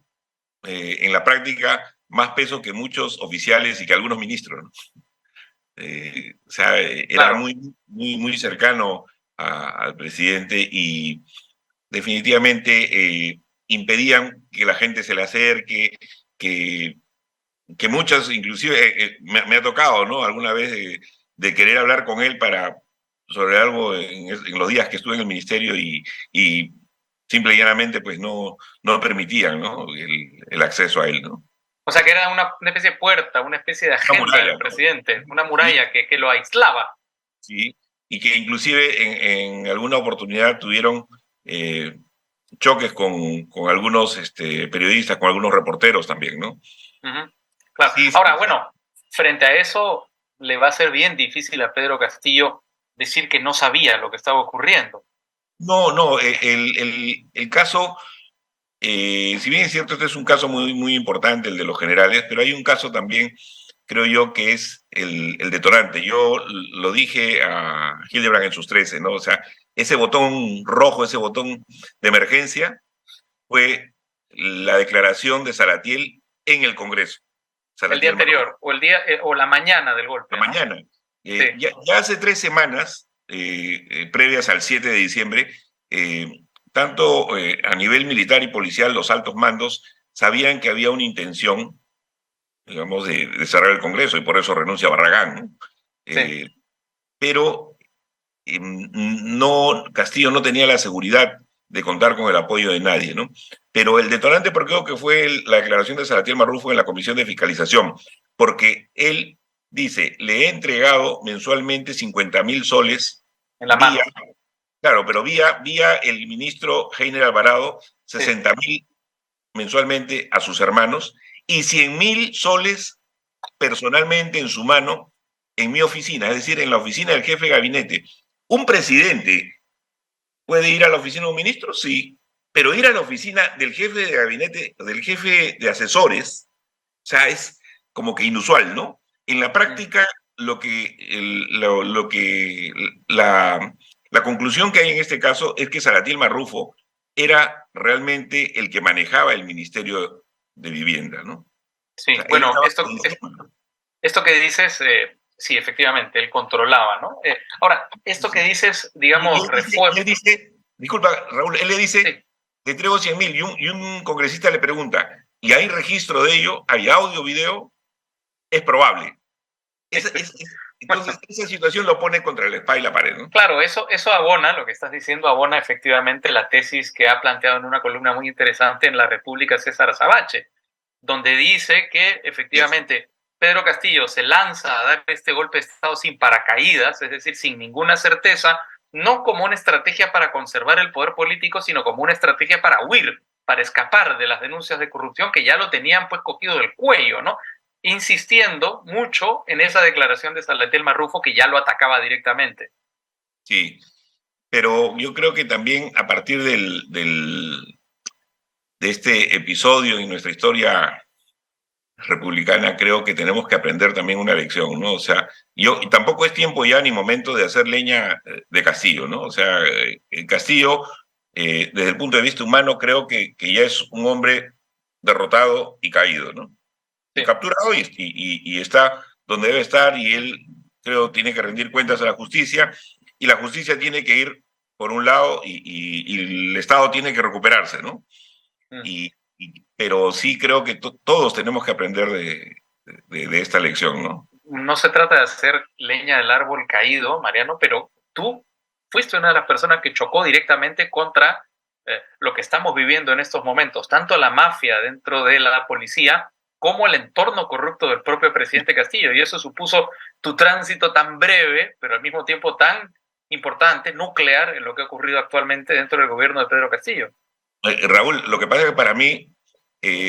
en la práctica más peso que muchos oficiales y que algunos ministros, ¿no? O sea, era Claro. muy cercano al presidente y definitivamente impedían que la gente se le acerque, que muchas, inclusive me ha tocado, ¿no? Alguna vez de querer hablar con él sobre algo en los días que estuve en el ministerio y simple y llanamente pues no permitían, ¿no? El acceso a él, ¿no? O sea, que era una especie de puerta, una especie de agenda muralla, del presidente, una muralla que lo aislaba. Sí, y que inclusive en alguna oportunidad tuvieron choques con algunos periodistas, con algunos reporteros también, ¿no? Claro. Sí, Ahora, bueno, frente a eso, le va a ser bien difícil a Pedro Castillo decir que no sabía lo que estaba ocurriendo. No, el caso, si bien es cierto, este es un caso muy importante, el de los generales, pero hay un caso también, creo yo, que es el detonante. Yo lo dije a Hildebrand en sus 13, ¿no? O sea, ese botón rojo, ese botón de emergencia, fue la declaración de Salatiel en el Congreso. El día anterior, o o la mañana del golpe. La mañana. Sí. Ya hace 3 semanas, previas al 7 de diciembre, tanto a nivel militar y policial, los altos mandos sabían que había una intención, digamos, de cerrar el Congreso, y por eso renuncia Barragán, ¿no? Pero Castillo no tenía la seguridad de contar con el apoyo de nadie, ¿no? Pero el detonante, por creo que fue la declaración de Salatiel Marrufo en la Comisión de Fiscalización, porque él dice, le he entregado mensualmente 50.000 soles En la mano. vía, claro, pero vía el ministro Heiner Alvarado, 60.000 mensualmente a sus hermanos y 100.000 soles personalmente en su mano en mi oficina, es decir, en la oficina del jefe de gabinete. ¿Un presidente puede ir a la oficina de un ministro? Sí, pero ir a la oficina del jefe de gabinete, del jefe de asesores, o sea, es como que inusual, ¿no? En la práctica, la conclusión que hay en este caso es que Salatiel Marrufo era realmente el que manejaba el Ministerio de Vivienda, ¿no? Sí, O sea, bueno, esto que dices, sí, efectivamente, él controlaba, ¿no? Ahora, esto que dices, digamos, él dice, disculpa, Raúl, él le dice, sí, te entrego 100.000 y un congresista le pregunta, ¿y hay registro de ello? ¿Hay audio, video? Es probable. Entonces, esa situación lo pone contra la espada y la pared, ¿no? Claro, eso abona, lo que estás diciendo, abona efectivamente la tesis que ha planteado en una columna muy interesante en La República César Azabache, donde dice que efectivamente Pedro Castillo se lanza a dar este golpe de Estado sin paracaídas, es decir, sin ninguna certeza, no como una estrategia para conservar el poder político, sino como una estrategia para huir, para escapar de las denuncias de corrupción que ya lo tenían pues cogido del cuello, ¿no? Insistiendo mucho en esa declaración de Salatiel Marrufo que ya lo atacaba directamente. Sí, pero yo creo que también a partir de este episodio en nuestra historia republicana, creo que tenemos que aprender también una lección, ¿no? O sea, y tampoco es tiempo ya ni momento de hacer leña de Castillo, ¿no? O sea, Castillo, desde el punto de vista humano, creo que ya es un hombre derrotado y caído, ¿no? Y capturado y está donde debe estar y él, creo, tiene que rendir cuentas a la justicia y la justicia tiene que ir por un lado y el Estado tiene que recuperarse, ¿no? Pero sí creo que todos tenemos que aprender de esta lección, ¿no? No se trata de hacer leña del árbol caído, Mariano, pero tú fuiste una de las personas que chocó directamente contra lo que estamos viviendo en estos momentos, tanto la mafia dentro de la policía como el entorno corrupto del propio presidente Castillo. Y eso supuso tu tránsito tan breve, pero al mismo tiempo tan importante, nuclear, en lo que ha ocurrido actualmente dentro del gobierno de Pedro Castillo. Raúl, lo que pasa es que para mí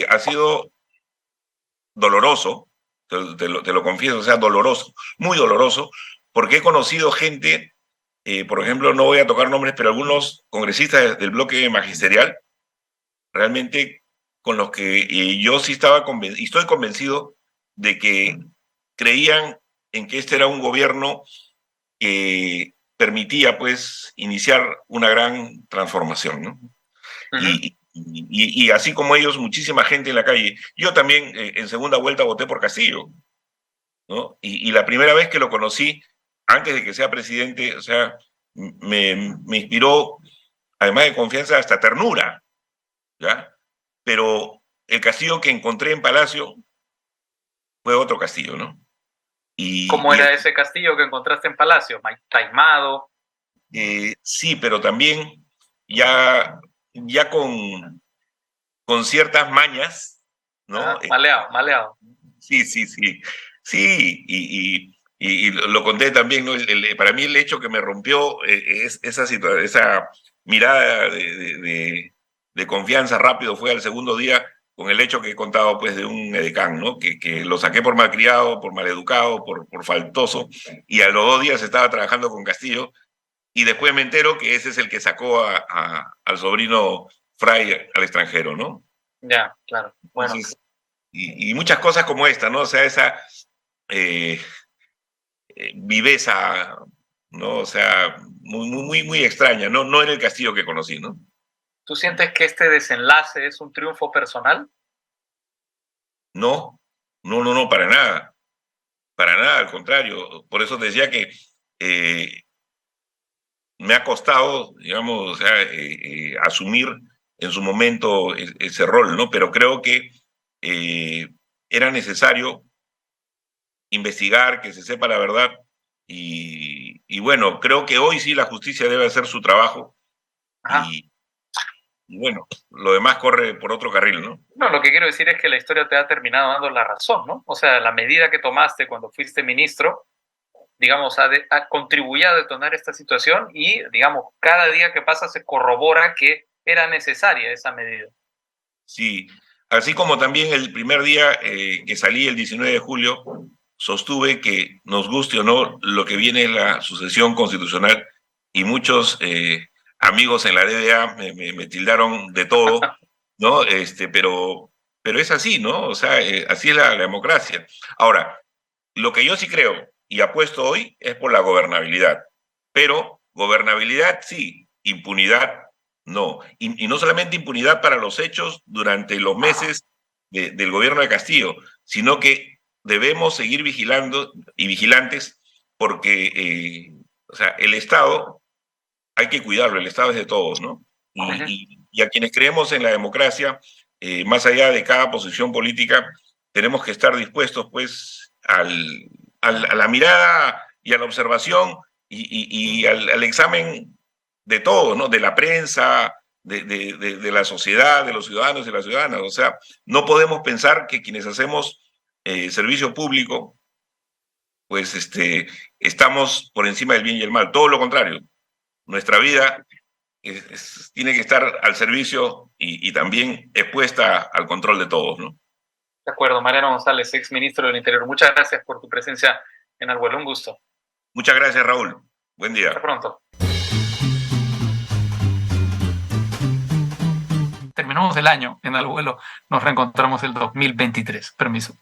ha sido doloroso, te lo confieso, o sea, doloroso, muy doloroso, porque he conocido gente, por ejemplo, no voy a tocar nombres, pero algunos congresistas del bloque magisterial, realmente con los que yo sí estaba convencido, y estoy convencido de que creían en que este era un gobierno que permitía, pues, iniciar una gran transformación, ¿no? Y así como ellos, muchísima gente en la calle. Yo también en segunda vuelta voté por Castillo, ¿no? Y la primera vez que lo conocí, antes de que sea presidente, o sea, me inspiró, además de confianza, hasta ternura, ¿ya? Pero el Castillo que encontré en Palacio fue otro Castillo, ¿no? ¿Cómo era ese Castillo que encontraste en Palacio? ¿Taimado? Sí, pero también ya con ciertas mañas, ¿no? Maleado. Sí. Sí, y lo conté también, ¿no? Para mí el hecho que me rompió es esa mirada de confianza rápido fue al segundo día con el hecho que he contado pues de un edecán, ¿no? Que lo saqué por malcriado, por maleducado, por faltoso, y a los 2 días estaba trabajando con Castillo, y después me entero que ese es el que sacó al sobrino Fray al extranjero, ¿no? Ya, claro. Bueno. Entonces, y muchas cosas como esta, ¿no? O sea, esa viveza, ¿no? O sea, muy extraña, ¿no? No era el Castillo que conocí, ¿no? ¿Tú sientes que este desenlace es un triunfo personal? No, para nada, al contrario. Por eso te decía que me ha costado, digamos, o sea, asumir en su momento ese rol, ¿no? Pero creo que era necesario investigar, que se sepa la verdad. Y bueno, creo que hoy sí la justicia debe hacer su trabajo y bueno, lo demás corre por otro carril, ¿no? No, lo que quiero decir es que la historia te ha terminado dando la razón, ¿no? O sea, la medida que tomaste cuando fuiste ministro, digamos, ha contribuido a detonar esta situación y, digamos, cada día que pasa se corrobora que era necesaria esa medida. Sí, así como también el primer día que salí el 19 de julio, sostuve que nos guste o no, lo que viene es la sucesión constitucional y muchos amigos en la DDA me tildaron de todo, ¿no? Pero es así, ¿no? O sea, así es la democracia. Ahora, lo que yo sí creo y apuesto hoy es por la gobernabilidad, pero gobernabilidad sí, impunidad no. Y no solamente impunidad para los hechos durante los meses del gobierno de Castillo, sino que debemos seguir vigilando y vigilantes porque o sea, el Estado hay que cuidarlo, el Estado es de todos, ¿no? Y a quienes creemos en la democracia, más allá de cada posición política, tenemos que estar dispuestos, pues, a la mirada y a la observación y al examen de todo, ¿no? De la prensa, de la sociedad, de los ciudadanos y las ciudadanas. O sea, no podemos pensar que quienes hacemos servicio público, pues estamos por encima del bien y el mal. Todo lo contrario. Nuestra vida tiene que estar al servicio y también expuesta al control de todos, ¿no? De acuerdo, Mariano González, ex ministro del Interior. Muchas gracias por tu presencia en Al Vuelo. Un gusto. Muchas gracias, Raúl. Buen día. Hasta pronto. Terminamos el año en Al Vuelo, nos reencontramos el 2023. Permiso.